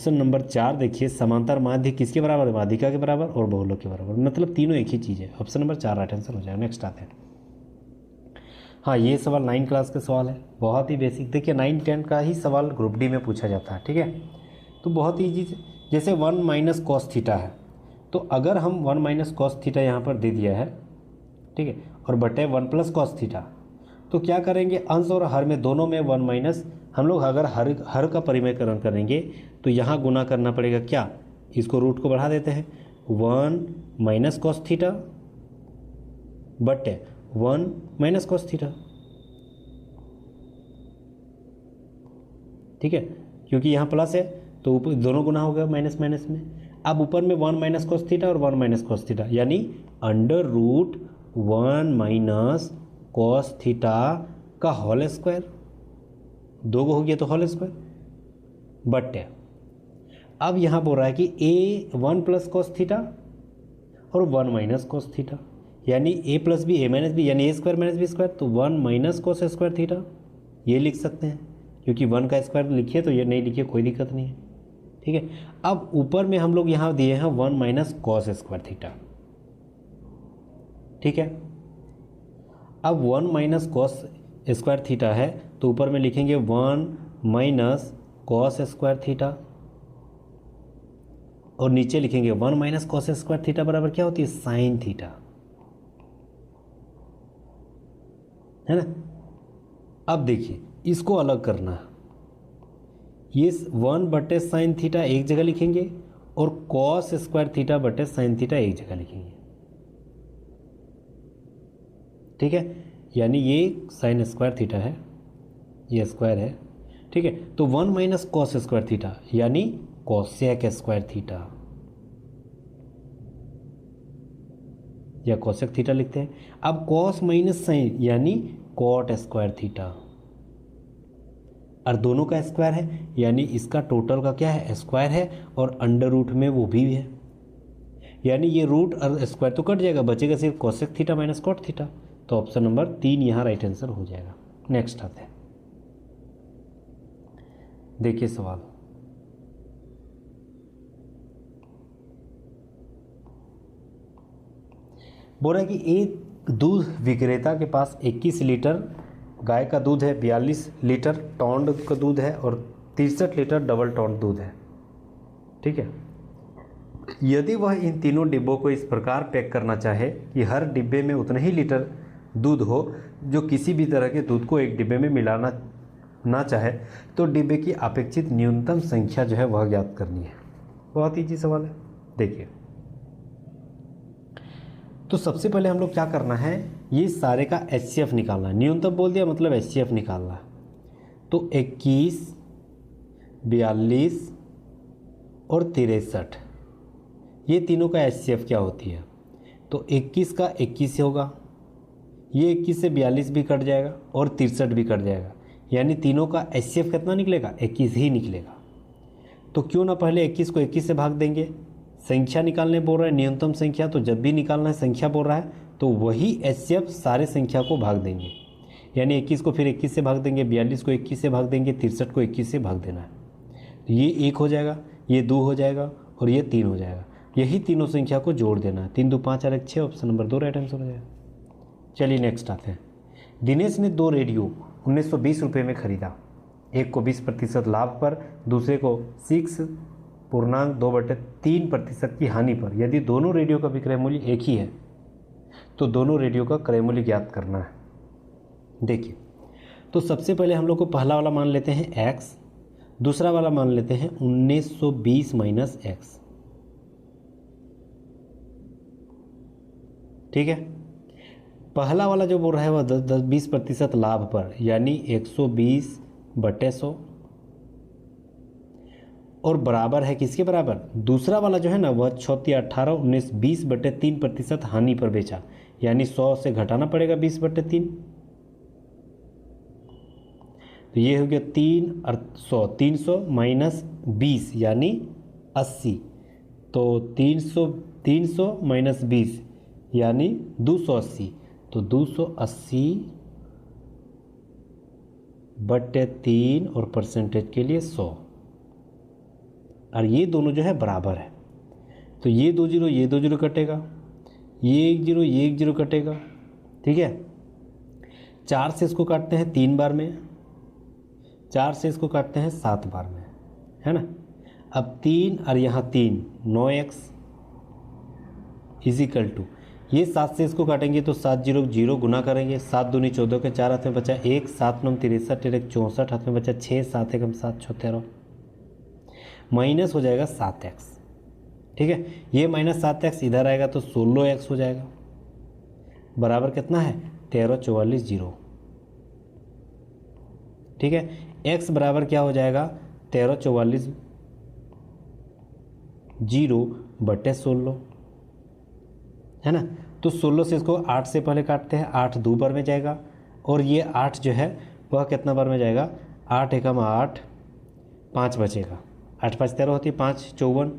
नंबर 4 देखिए, समांतर माध्य किसके बराबर है, माध्यिका के बराबर और बहुलक के बराबर, मतलब तीनों एक ही चीज़ है। ऑप्शन नंबर 4 राइट आंसर हो जाएगा। नेक्स्ट आते हैं, हाँ ये सवाल 9 क्लास का सवाल है, बहुत ही बेसिक, देखिए 9 10 का ही सवाल ग्रुप डी में पूछा जाता है, ठीक है। तो बहुत ही ईजी, जैसे 1 माइनस कॉस थीटा है, तो अगर हम 1 माइनस कॉस थीटा यहाँ पर दे दिया है, ठीक है, और बटे 1 प्लस कॉस थीटा, तो क्या करेंगे अंश और हर में दोनों में 1 माइनस, हम लोग अगर हर का परिमेयकरण करेंगे तो यहाँ गुना करना पड़ेगा, क्या इसको रूट को बढ़ा देते हैं, 1 माइनस कॉस थीटा बटे 1 माइनस कॉस थीटा, ठीक है, क्योंकि यहाँ प्लस है तो ऊपर दोनों गुना हो गया माइनस माइनस में। अब ऊपर में 1 माइनस कॉस थीटा और 1 माइनस कॉस थीटा, यानी under root 1 minus cos theta का होल स्क्वायर, 2 हो गया तो होल स्क्वायर बटे, अब यहाँ बोल रहा है कि ए 1 प्लस कॉस थीटा और 1 माइनस कॉस थीटा, यानी ए प्लस बी ए माइनस बी, यानी ए स्क्वायर माइनस बी स्क्वायर, तो 1 माइनस कॉस स्क्वायर थीटा ये लिख सकते हैं, क्योंकि 1 का स्क्वायर लिखिए तो ये नहीं लिखिए कोई दिक्कत नहीं है, ठीक है। अब ऊपर में हम लोग यहाँ दिए हैं 1 माइनस कॉस स्क्वायर थीटा, ठीक है। अब 1 माइनस कॉस स्क्वायर थीटा है तो ऊपर में लिखेंगे 1 माइनस कॉस स्क्वायर थीटा, और नीचे लिखेंगे 1 माइनस कॉस स्क्वायर थीटा बराबर क्या होती है, साइन थीटा, है ना। अब देखिए इसको अलग करना है, ये 1 बटे साइन थीटा एक जगह लिखेंगे और कॉस स्क्वायर थीटा बटे साइन थीटा एक जगह लिखेंगे, ठीक है, यानी ये साइन स्क्वायर थीटा है, ये स्क्वायर है, ठीक है। तो 1 माइनस कॉस स्क्वायर थीटा यानी कॉसेक स्क्वायर थीटा या कॉसेक थीटा लिखते हैं। अब कॉस माइनस साइन यानी कॉट स्क्वायर थीटा, और दोनों का स्क्वायर है यानी इसका टोटल का क्या है स्क्वायर है, और अंडर रूट में वो भी है, यानी ये रूट और स्क्वायर तो कट जाएगा, बचेगा सिर्फ cosec theta minus cot theta. तो ऑप्शन नंबर 3 यहाँ राइट आंसर हो जाएगा। नेक्स्ट आते हैं, देखिए सवाल, बोल रहा है कि एक दूध विक्रेता के पास 21 लीटर गाय का दूध है, 42 लीटर टौंड का दूध है और 63 लीटर डबल टौंड दूध है, ठीक है। यदि वह इन तीनों डिब्बों को इस प्रकार पैक करना चाहे कि हर डिब्बे में उतने ही लीटर दूध हो जो किसी भी तरह के दूध को एक डिब्बे में मिलाना ना चाहे, तो डिब्बे की अपेक्षित न्यूनतम संख्या जो है वह ज्ञात करनी है। बहुत ईजी सवाल है। देखिए तो सबसे पहले हम लोग क्या करना है, ये सारे का HCF निकालना है। न्यूनतम बोल दिया मतलब HCF निकालना है। तो 21, 42 और 63, ये तीनों का HCF क्या होती है? तो 21 का 21 होगा, ये 21 से 42 भी कट जाएगा और 63 भी कट जाएगा, यानी तीनों का HCF कितना निकलेगा? 21 ही निकलेगा। तो क्यों ना पहले 21 को 21 से भाग देंगे, संख्या निकालने बोल रहा है न्यूनतम संख्या, तो जब भी निकालना है संख्या बोल रहा है तो वही HCF सारे संख्या को भाग देंगे, यानी 21 को फिर 21 से भाग देंगे, 42 को 21 से भाग देंगे, 63 को 21 से भाग देना है। तो ये 1 हो जाएगा, ये 2 हो जाएगा और ये 3 हो जाएगा। यही तीनों संख्या को जोड़ देना है। 3 2 5 और 1 6, ऑप्शन नंबर 2 राइट आंसर हो जाएगा। चलिए नेक्स्ट आते हैं। दिनेश ने 2 रेडियो 1920 रुपये में खरीदा, एक को 20% लाभ पर, दूसरे को 6.2/3% की हानि पर। यदि दोनों रेडियो का विक्रय मूल्य एक ही है तो दोनों रेडियो का क्रय मूल्य ज्ञात करना है। देखिए, तो सबसे पहले हम लोग को पहला वाला मान लेते हैं x, दूसरा वाला मान लेते हैं 1920 माइनस x। ठीक है, पहला वाला जो बोल रहा है वह 20% लाभ पर, यानी 120/100 और बराबर है किसके बराबर? दूसरा वाला जो है ना वह 18 हानि पर बेचा, यानी 100 से घटाना पड़ेगा 20/3, तो ये हो गया 300 माइनस 20 यानी 80, तो 300 माइनस 20 यानी 280, तो 280/3 और परसेंटेज के लिए 100, और ये दोनों जो है बराबर है, तो ये 2 जीरो कटेगा, ये 1 जीरो कटेगा। ठीक है, 4 से इसको काटते हैं 3 बार में, 4 से इसको काटते हैं 7 बार में, है ना। अब 3 और यहाँ 3, 9x इजिकल टू, ये 7 से इसको काटेंगे तो 7 जीरो जीरो गुना करेंगे, 7 दूनी 14 के 4 हाथ में बचा 1, 7 9 63 1 64 हाथ में बचा 6, 7 1 7 6 13, माइनस हो जाएगा 7x। ठीक है, ये माइनस 7x इधर आएगा तो 16x हो जाएगा, बराबर कितना है? 13 44 0। ठीक है, x बराबर क्या हो जाएगा? 13 44 0/16, है ना। तो 16 से इसको 8 से पहले काटते हैं, 8 2 बार में जाएगा, और ये 8 जो है वह कितना बार में जाएगा? 8 एकम 8, 5 बचेगा, 8 5 13 होती है, 5 54,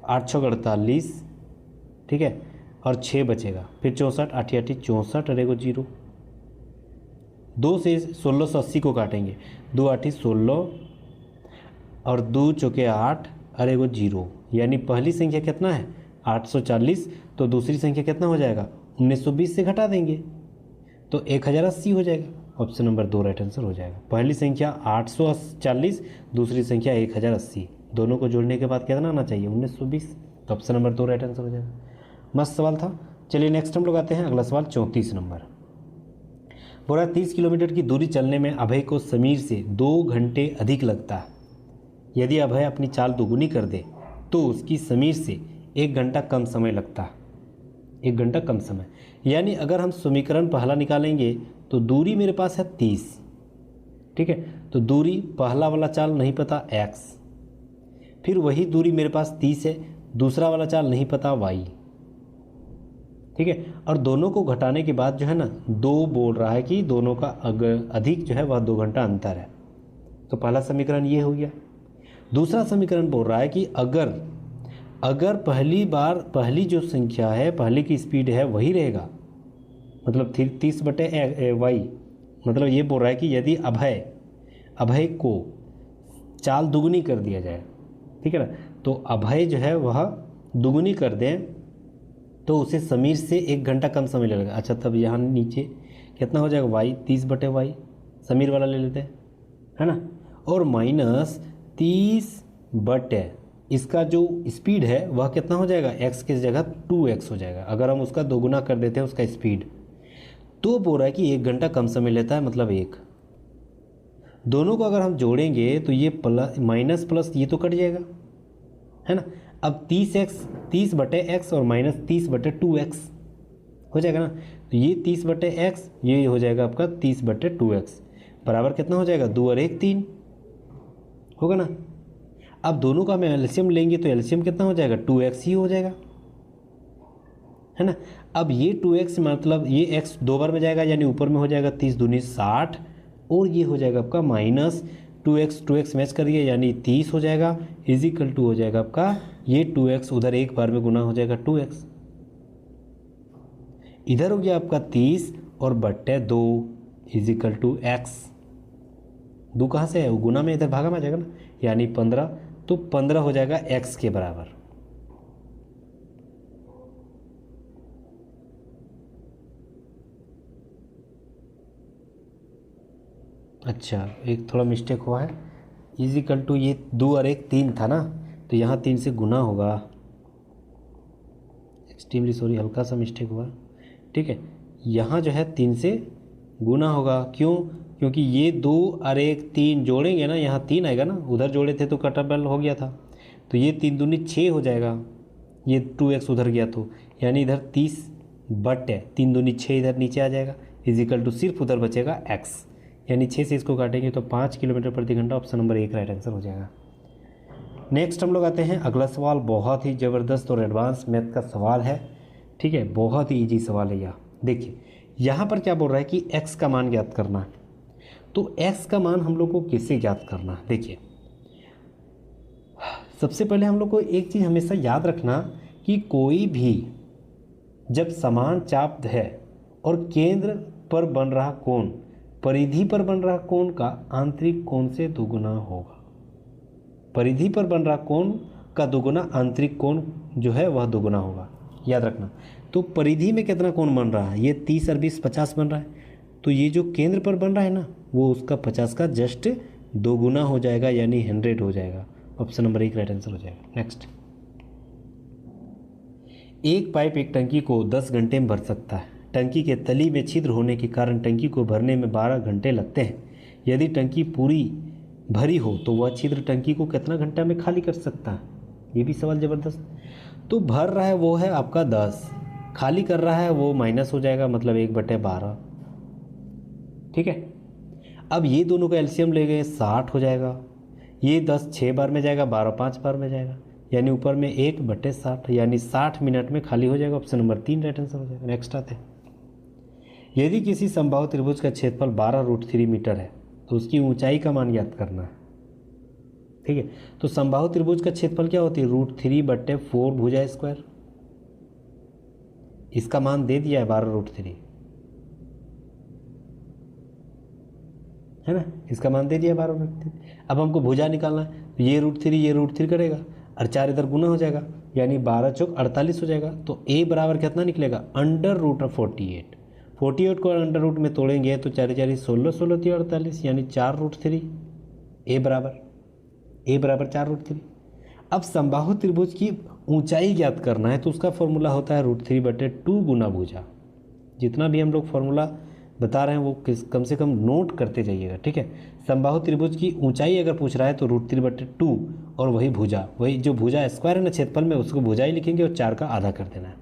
8 6 48, ठीक है, और 6 बचेगा, फिर 64, 8 8 64 और एगो 0। 2 से 1680 को काटेंगे, 2 8 16 और 2 चौके 8 और एगो 0, यानी पहली संख्या कितना है? 840, तो दूसरी संख्या कितना हो जाएगा? 1920 से घटा देंगे तो 1080 हो जाएगा, ऑप्शन नंबर 2 राइट आंसर हो जाएगा। पहली संख्या 840, दूसरी संख्या 1080, दोनों को जोड़ने के बाद कितना आना चाहिए? 1920, तो ऑप्शन नंबर 2 राइट आंसर हो जाएगा। मस्त सवाल था। चलिए नेक्स्ट हम लोग आते हैं अगला सवाल 34 नंबर। बोला 30 किलोमीटर की दूरी चलने में अभय को समीर से 2 घंटे अधिक लगता है। यदि अभय अपनी चाल दोगुनी कर दे तो उसकी समीर से 1 घंटा कम समय लगता है, 1 घंटा कम समय। यानी अगर हम समीकरण पहला निकालेंगे तो दूरी मेरे पास है 30, ठीक है, तो दूरी पहला वाला चाल नहीं पता x, फिर वही दूरी मेरे पास 30 है, दूसरा वाला चाल नहीं पता y, ठीक है, और दोनों को घटाने के बाद जो है ना 2 बोल रहा है कि दोनों का अधिक जो है वह 2 घंटा अंतर है, तो पहला समीकरण ये हो गया। दूसरा समीकरण बोल रहा है कि अगर पहली जो संख्या है, पहली की स्पीड है वही रहेगा, मतलब 30/y, मतलब ये बोल रहा है कि यदि अभय को चाल दुगुनी कर दिया जाए, ठीक है ना, तो अभय जो है वह दुगुनी कर दें तो उसे समीर से 1 घंटा कम समय लगेगा। अच्छा, तब यहाँ नीचे कितना हो जाएगा? y 30/y, समीर वाला ले लेते हैं, है ना, और माइनस 30/, इसका जो स्पीड है वह कितना हो जाएगा? x की जगह 2x हो जाएगा। अगर हम उसका दोगुना कर देते हैं उसका स्पीड, तो बोल रहा है कि 1 घंटा कम समय लेता है, मतलब 1। दोनों को अगर हम जोड़ेंगे तो ये प्लस माइनस प्लस ये तो कट जाएगा, है ना। अब 30x और माइनस 30/2x हो जाएगा ना। तो ये 30/x, ये हो जाएगा आपका 30/2x, बराबर कितना हो जाएगा, 2 और 1 3 होगा ना। अब दोनों का मैं एलसीएम लेंगे तो एलसीएम कितना हो जाएगा, 2x ही हो जाएगा, है ना। अब ये 2x मतलब ये x 2 बार में जाएगा, यानी ऊपर में हो जाएगा 30 दूनी 60, और ये हो जाएगा आपका -2x मैच करिए यानी 30 हो जाएगा, इजिकल टू हो जाएगा आपका ये 2x उधर एक बार में गुना हो जाएगा 2x, इधर हो गया आपका 30 और बट्टे 2 इजिकल टू x। 2 कहाँ से है, वो गुना में इधर भागा में आ जाएगा ना, यानी 15, तो 15 हो जाएगा x के बराबर। अच्छा, एक थोड़ा मिस्टेक हुआ है, इजिकल टू ये 2 और 1 3 था ना, तो यहाँ 3 से गुना होगा, एक्सट्रीमली सॉरी, हल्का सा मिस्टेक हुआ, ठीक है। यहाँ जो है 3 से गुना होगा, क्यों, क्योंकि ये 2 और 1 3 जोड़ेंगे ना, यहाँ 3 आएगा ना, उधर जोड़े थे तो कटअबल हो गया था, तो ये 3 दूनी 6 हो जाएगा, ये 2x उधर गया तो, यानी इधर 30 बट है 3 दूनी 6 इधर नीचे आ जाएगा, इजिकल टू सिर्फ उधर बचेगा x, यानी 6 से इसको काटेंगे तो 5 किलोमीटर प्रति घंटा, ऑप्शन नंबर 1 राइट आंसर हो जाएगा। नेक्स्ट हम लोग आते हैं अगला सवाल, बहुत ही ज़बरदस्त और एडवांस मैथ का सवाल है, ठीक है, बहुत ही इजी सवाल है यह। देखिए यहाँ पर क्या बोल रहा है कि x का मान ज्ञात करना है, तो x का मान हम लोग को किससे ज्ञात करना है। देखिए सबसे पहले हम लोग को एक चीज़ हमेशा याद रखना कि कोई भी जब समान चाप है और केंद्र पर बन रहा कोण परिधि पर बन रहा कोण का आंतरिक कोण से दोगुना होगा, परिधि पर बन रहा कोण का दोगुना आंतरिक कोण जो है वह दोगुना होगा, याद रखना। तो परिधि में कितना कोण बन रहा है, ये 30 और 20 50 बन रहा है, तो ये जो केंद्र पर बन रहा है ना वो उसका 50 का जस्ट दोगुना हो जाएगा, यानी 100 हो जाएगा, ऑप्शन नंबर 1 राइट आंसर हो जाएगा। नेक्स्ट, एक पाइप एक टंकी को 10 घंटे में भर सकता है, टंकी के तली में छिद्र होने के कारण टंकी को भरने में 12 घंटे लगते हैं, यदि टंकी पूरी भरी हो तो वह छिद्र टंकी को कितना घंटा में खाली कर सकता है, ये भी सवाल ज़बरदस्त। तो भर रहा है वो है आपका 10, खाली कर रहा है वो माइनस हो जाएगा, मतलब 1/12, ठीक है। अब ये दोनों का एलसीएम ले गए 60 हो जाएगा, ये 10 6 बार में जाएगा, 12 5 बार में जाएगा, यानी ऊपर में 1/60, यानी 60 मिनट में खाली हो जाएगा, ऑप्शन नंबर 3 राइट आंसर हो जाएगा। नेक्स्ट आते हैं, यदि किसी समबाहु त्रिभुज का क्षेत्रफल 12√3 मीटर है तो उसकी ऊंचाई का मान ज्ञात करना है, ठीक है। तो समबाहु त्रिभुज का क्षेत्रफल क्या होती है, √3/4 भुजा स्क्वायर, इसका मान दे दिया है 12√3, है ना, इसका मान दे दिया 12√3। अब हमको भुजा निकालना है, तो ये √3 करेगा और 4 इधर गुना हो जाएगा, यानी 12 चौक 48 हो जाएगा, तो a बराबर कितना निकलेगा, √48, 48 को अंडर रूट में तोड़ेंगे तो 4 4 16 16 3 48, यानी 4√3, a बराबर 4√3। अब समबाहु त्रिभुज की ऊंचाई ज्ञात करना है तो उसका फॉर्मूला होता है √3/2 गुना भुजा। जितना भी हम लोग फॉर्मूला बता रहे हैं वो कम से कम नोट करते जाइएगा, ठीक है। समबाहु त्रिभुज की ऊंचाई अगर पूछ रहा है तो √3/2 और वही भुजा, वही जो भुजा स्क्वायर है ना क्षेत्रफल में, उसको भुजा ही लिखेंगे और 4 का आधा कर देना है,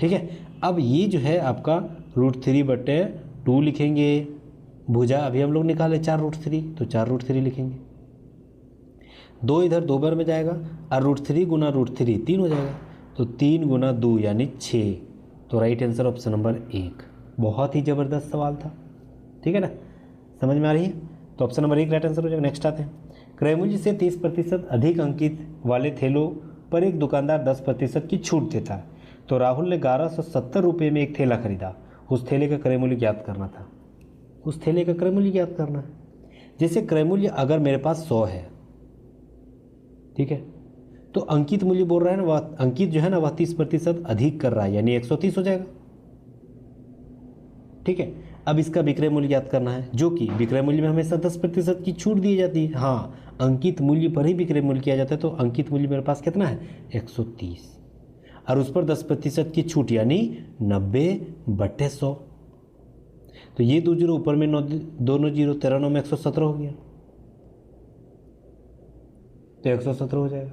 ठीक है। अब ये जो है आपका √3/2 लिखेंगे, भुजा अभी हम लोग निकाले 4√3, तो 4√3 लिखेंगे, 2 इधर 2 बार में जाएगा और √3 गुना √3 3 हो जाएगा, तो 3 गुना 2 यानी 6, तो राइट आंसर ऑप्शन नंबर 1। बहुत ही ज़बरदस्त सवाल था, ठीक है ना, समझ में आ रही है, तो ऑप्शन नंबर 1 राइट आंसर हो जाएगा। नेक्स्ट आते हैं, क्रय मूल्य से 30% अधिक अंकित वाले थैलों पर एक दुकानदार 10% की छूट देता है, तो राहुल ने 1170 रुपये में एक थैला खरीदा, उस थैले का क्रय मूल्य ज्ञात करना था, उस थैले का क्रय मूल्य ज्ञात करना है। जैसे क्रय मूल्य अगर मेरे पास 100 है, ठीक है, तो अंकित मूल्य बोल रहा है ना, वह अंकित जो है ना वह 30% अधिक कर रहा है, यानी 130 हो जाएगा, ठीक है। अब इसका विक्रय मूल्य ज्ञात करना है, जो कि विक्रय मूल्य में हमेशा 10% की छूट दी जाती है, हाँ अंकित मूल्य पर ही विक्रय मूल्य किया जाता है, तो अंकित मूल्य मेरे पास कितना है 130, और उस पर 10% की छूट यानी 90/100, तो ये 2 जीरो ऊपर में 9 दोनों जीरो 13 9 में 117 हो गया, तो 117 हो जाएगा।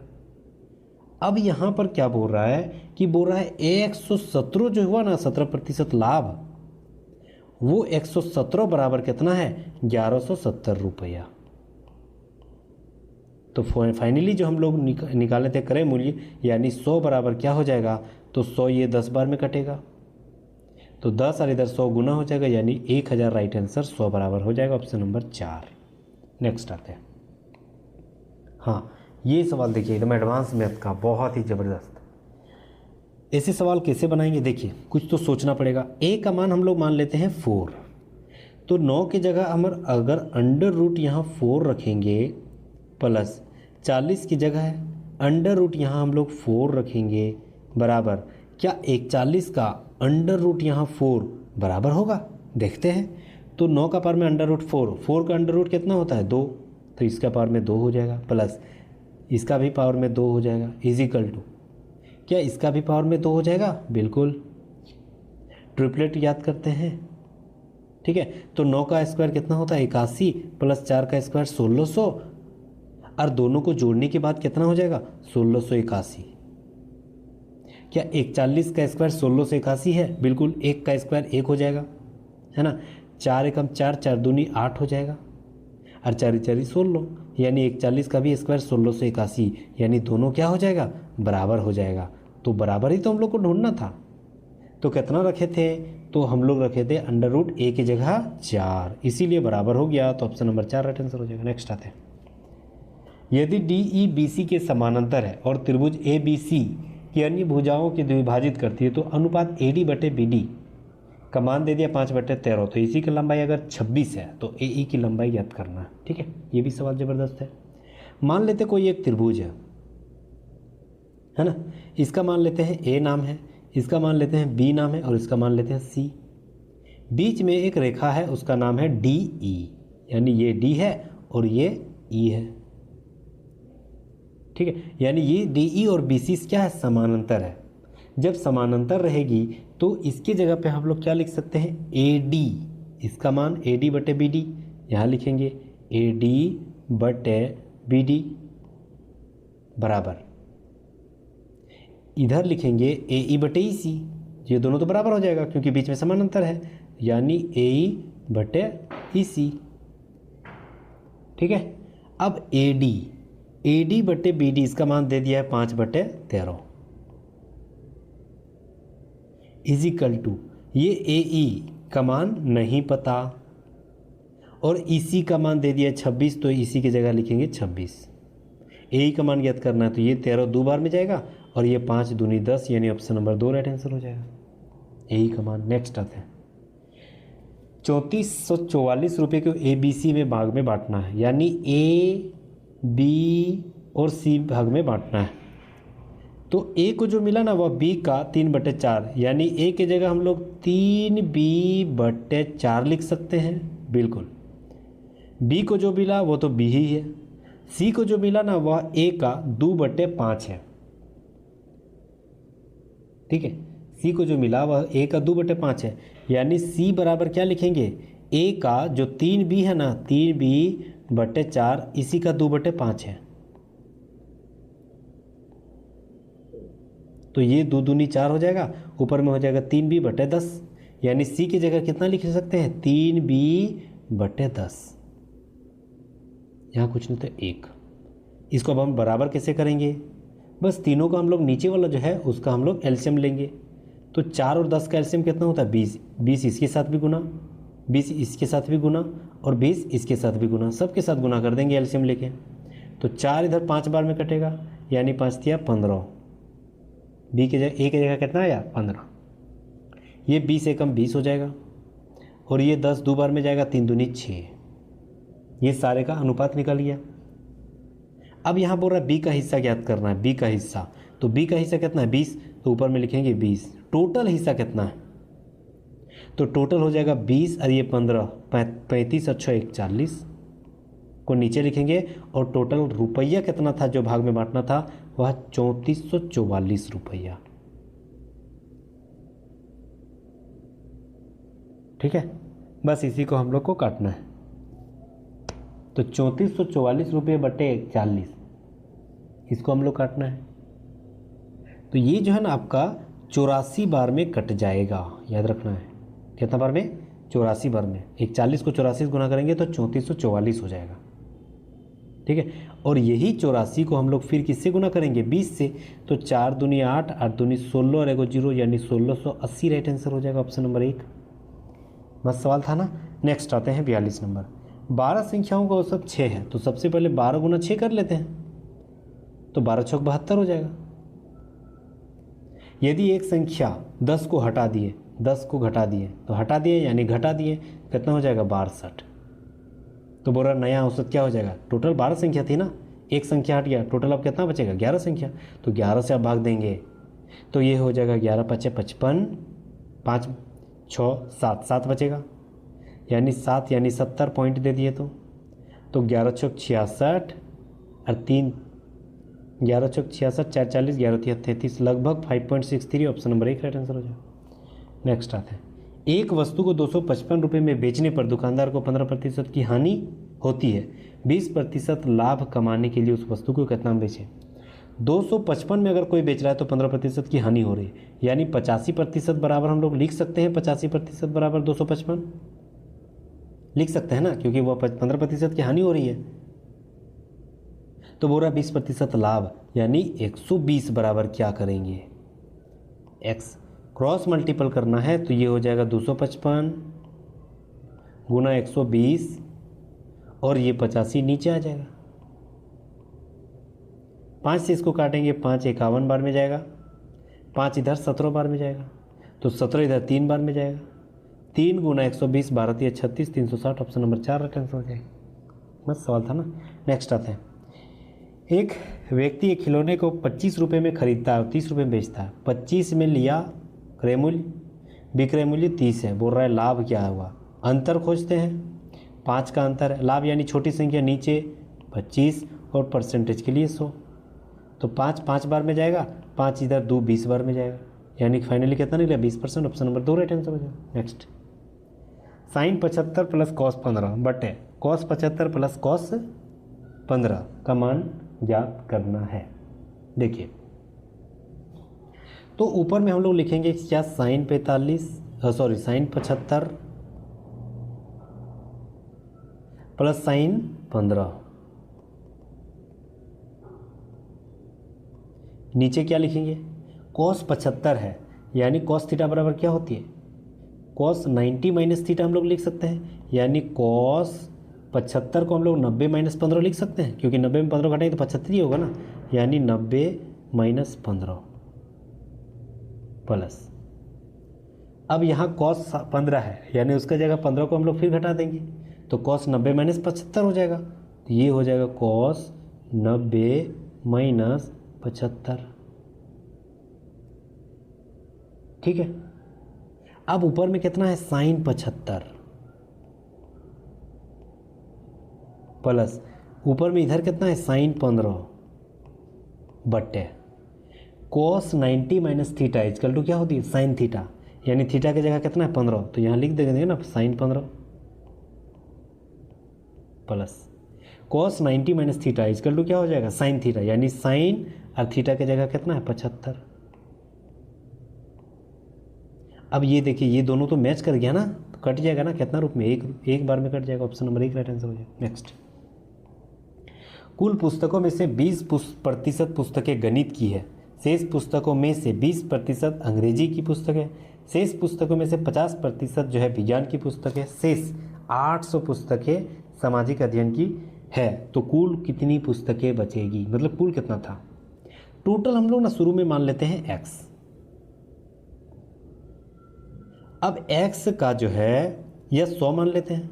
अब यहाँ पर क्या बोल रहा है कि बोल रहा है 117 जो हुआ ना 17% लाभ, वो 117 बराबर कितना है 1170 रुपया। तो फाइनली जो हम लोग निकाले थे क्रय मूल्य यानी 100 बराबर क्या हो जाएगा, तो 100 ये 10 बार में कटेगा तो 10 और इधर 100 गुना हो जाएगा यानी 1000 राइट आंसर 100 बराबर हो जाएगा, ऑप्शन नंबर 4। नेक्स्ट आते हैं। हाँ, ये सवाल देखिए एकदम एडवांस मैथ का, बहुत ही ज़बरदस्त। ऐसे सवाल कैसे बनाएंगे, देखिए कुछ तो सोचना पड़ेगा। ए का मान हम लोग मान लेते हैं 4, तो 9 की जगह हम अगर अंडर रूट यहाँ 4 रखेंगे प्लस 40 की जगह है अंडर रूट यहाँ हम लोग 4 रखेंगे बराबर, क्या 41 का अंडर रूट यहाँ 4 बराबर होगा, देखते हैं। तो 9 का पावर में अंडर रूट 4 का अंडर रूट कितना होता है 2, तो इसका पावर में 2 हो जाएगा प्लस इसका भी पावर में 2 हो जाएगा इजिकल टू, क्या इसका भी पावर में 2 हो जाएगा, बिल्कुल। ट्रिपलेट याद करते हैं, ठीक है। तो 9 का स्क्वायर कितना होता है 81 प्लस 4 का स्क्वायर 1600 और दोनों को जोड़ने के बाद कितना हो जाएगा 1681। क्या 41 का स्क्वायर 1681 है, बिल्कुल। 1 का स्क्वायर 1 हो जाएगा, है ना। 4 एकम 4, 4 दूनी 8 हो जाएगा और 4 4 16, यानी 41 का भी स्क्वायर 1681, यानी दोनों क्या हो जाएगा बराबर हो जाएगा। तो बराबर ही तो हम लोग को ढूंढना था। तो कितना रखे थे, तो हम लोग रखे थे अंडर रूट ए की जगह 4, इसीलिए बराबर हो गया। तो ऑप्शन नंबर 4 राइट आंसर हो जाएगा। नेक्स्ट आते हैं। यदि डी ई बी सी के समानांतर है और त्रिभुज ए बी सी की अन्य भुजाओं की द्विभाजित करती है तो अनुपात ए डी बटे बी डी का मान दे दिया 5/13, तो इसी की लंबाई अगर 26 है तो ए ई की लंबाई ज्ञात करना है, ठीक है। ये भी सवाल ज़बरदस्त है। मान लेते कोई एक त्रिभुज है ना, इसका मान लेते हैं ए नाम है, इसका मान लेते हैं बी नाम है और इसका मान लेते हैं सी। बीच में एक रेखा है उसका नाम है डी ई, यानी ये डी है और ये ई है, ठीक है। यानी ये डी ई और बी सी क्या है समानांतर है। जब समानांतर रहेगी तो इसकी जगह पे हम लोग क्या लिख सकते हैं ए डी, इसका मान ए डी बटे बी डी, यहाँ लिखेंगे ए डी बटे बी डी बराबर इधर लिखेंगे ए ई बटे ई सी, ये दोनों तो बराबर हो जाएगा क्योंकि बीच में समानांतर है, यानी ए ई बटे ई सी, ठीक है। अब ए डी बटे बी डी इसका मान दे दिया है 5/13 इजिकल टू, ये ए ई का मान नहीं पता और ई सी का मान दे दिया है 26, तो इसी की जगह लिखेंगे 26। ए ई का मान ज्ञात करना है तो ये 13 दो बार में जाएगा और ये 5 दूनी 10, यानी ऑप्शन नंबर 2 राइट आंसर हो जाएगा ए ई का मान। नेक्स्ट आते हैं। 3444 रुपये को ए बी सी में भाग में बांटना है, यानी ए बी और सी भाग में बांटना है। तो ए को जो मिला ना वह बी का 3/4, यानी ए की जगह हम लोग 3b/4 लिख सकते हैं, बिल्कुल। बी को जो मिला वो तो बी ही है, सी को जो मिला ना वह ए का 2/5 है, ठीक है। सी को जो मिला वह ए का 2/5 है, यानी सी बराबर क्या लिखेंगे ए का जो 3b है ना 3b/4 इसी का 2/5 है, तो ये 2 दूनी 4 हो जाएगा, ऊपर में हो जाएगा 3b/10, यानी सी की जगह कितना लिख सकते हैं 3b/10, यहाँ कुछ नहीं तो 1। इसको अब हम बराबर कैसे करेंगे, बस तीनों का हम लोग नीचे वाला जो है उसका हम लोग एलसीएम लेंगे। तो 4 और 10 का एलसीएम कितना होता है 20, 20 इसके साथ भी गुना, 20 इसके साथ भी गुना और 20 इसके साथ भी गुना, सबके साथ गुना कर देंगे एलसीएम लेके। तो 4 इधर 5 बार में कटेगा, यानी 5 दिया 15, बी की जगह ए की जगह कितना आया 15, ये 20 एकम 20 हो जाएगा और ये 10 दो बार में जाएगा 3 दूनी 6, ये सारे का अनुपात निकल गया। अब यहाँ बोल रहा है बी का हिस्सा ज्ञात करना है, बी का हिस्सा, तो बी का हिस्सा कितना है 20, तो ऊपर में लिखेंगे 20। टोटल हिस्सा कितना है, तो टोटल हो जाएगा 20 और ये 15, 35 और 6 41 को नीचे लिखेंगे और टोटल रुपया कितना था जो भाग में बांटना था वह 3444 रुपया, ठीक है। बस इसी को हम लोग को काटना है, तो 3444 रुपये बटे 41 इसको हम लोग काटना है। तो ये जो है ना आपका 84 बार में कट जाएगा, याद रखना है। कितना बार में? 84 बार में। 41 को 84 से गुना करेंगे तो 3444 हो जाएगा, ठीक है। और यही 84 को हम लोग फिर किससे गुना करेंगे? 20 से। तो 4 दूनी 8, 8 दूनी 16 और एगो 0 यानी 1680 राइट आंसर हो जाएगा, ऑप्शन नंबर 1। मस्त सवाल था ना। नेक्स्ट आते हैं 42 नंबर। 12 संख्याओं का औसत 6 है, तो सबसे पहले 12 गुना 6 कर लेते हैं, तो 12 चौक 72 हो जाएगा। यदि एक संख्या 10 को हटा दिए, 10 को घटा दिए, तो हटा दिए यानी घटा दिए, कितना हो जाएगा? 62। तो बोल रहा नया औसत क्या हो जाएगा? टोटल 12 संख्या थी ना, एक संख्या हट गया, टोटल अब कितना बचेगा? 11 संख्या। तो 11 से आप भाग देंगे तो ये हो जाएगा 11 पचे 55, 5 6 7, 7 बचेगा, यानी 7 यानी 70 पॉइंट दे दिए। तो 11 चौक 66 और 3 11 चौक 66, 4 40, 11 33, लगभग 5.63, ऑप्शन नंबर 1 राइट आंसर हो जाएगा। नेक्स्ट आते हैं। एक वस्तु को 255 रुपये में बेचने पर दुकानदार को 15% की हानि होती है, 20% लाभ कमाने के लिए उस वस्तु को कितना में बेचें? 255 में अगर कोई बेच रहा है तो 15% की हानि हो रही है, यानी 85% बराबर हम लोग लिख सकते हैं। 85% बराबर 255 लिख सकते हैं ना, क्योंकि वह 15% की हानि हो रही है। तो बोल रहा 20% लाभ, यानी 120 बराबर क्या करेंगे? एक्स क्रॉस मल्टीपल करना है, तो ये हो जाएगा 255 गुना 120 और ये 85 नीचे आ जाएगा। 5 से इसको काटेंगे, 5 51 बार में जाएगा, 5 इधर 17 बार में जाएगा, तो 17 इधर 3 बार में जाएगा। 3 गुना 120, 12 36, 360, ऑप्शन नंबर 4 राइट आंसर हो जाएगा। मस्त सवाल था ना। नेक्स्ट आते हैं। एक व्यक्ति एक खिलौने को 25 रुपये में खरीदता है और 30 रुपये में बेचता है। 25 में लिया क्रय मूल्य, विक्रय मूल्य 30 है। बोल रहा है लाभ क्या हुआ? अंतर खोजते हैं। 5 का अंतर है, लाभ यानी छोटी संख्या नीचे 25 और परसेंटेज के लिए 100। तो 5 5 बार में जाएगा, 5 इधर 2 20 बार में जाएगा, यानी फाइनली कितना निकला? 20%, ऑप्शन नंबर 2 राइट आंसर हो जाएगा। नेक्स्ट, साइन 75 प्लस कॉस 15 बटे कॉस 75 प्लस कॉस 15 का मान ज्ञात करना है। देखिए, तो ऊपर में हम लोग लिखेंगे क्या? Sine 75 plus sine 15। नीचे क्या लिखेंगे? कॉस 75 है, यानी कॉस थीटा बराबर क्या होती है? कॉस 90 माइनस थीटा हम लोग लिख सकते हैं, यानी कॉस 75 को हम लोग 90 माइनस 15 लिख सकते हैं, क्योंकि 90 में 15 घटाएंगे तो 75 ही होगा ना, यानी 90 माइनस 15 प्लस, अब यहाँ कॉस 15 है, यानी उसका जगह 15 को हम लोग फिर घटा देंगे, तो कॉस 90 माइनस 75 हो जाएगा। तो ये हो जाएगा कॉस 90 माइनस 75, ठीक है। अब ऊपर में कितना है? साइन 75 प्लस ऊपर में इधर कितना है? साइन 15 बटे cos 90 minus theta equal to क्या होती है? साइन थीटा, यानी थीटा की जगह कितना है? 15, तो यहाँ लिख देंगे ना sine 15 plus cos 90 minus theta equal to क्या हो जाएगा? साइन थीटा, यानी साइन और थीटा की जगह कितना है? 75। अब ये देखिए, ये दोनों तो मैच कर गया ना, तो कट जाएगा ना, कितना रूप में? एक बार में कट जाएगा, ऑप्शन नंबर 1 राइट आंसर हो जाएगा। नेक्स्ट, कुल पुस्तकों में से 20% पुस्तकें गणित की है, शेष पुस्तकों में से 20% अंग्रेजी की पुस्तक है, शेष पुस्तकों में से 50% जो है विज्ञान की पुस्तक है, शेष 800 पुस्तकें सामाजिक अध्ययन की है। तो कुल कितनी पुस्तकें बचेगी? मतलब कुल कितना था? टोटल हम लोग ना शुरू में मान लेते हैं x। अब x का जो है यह 100 मान लेते हैं,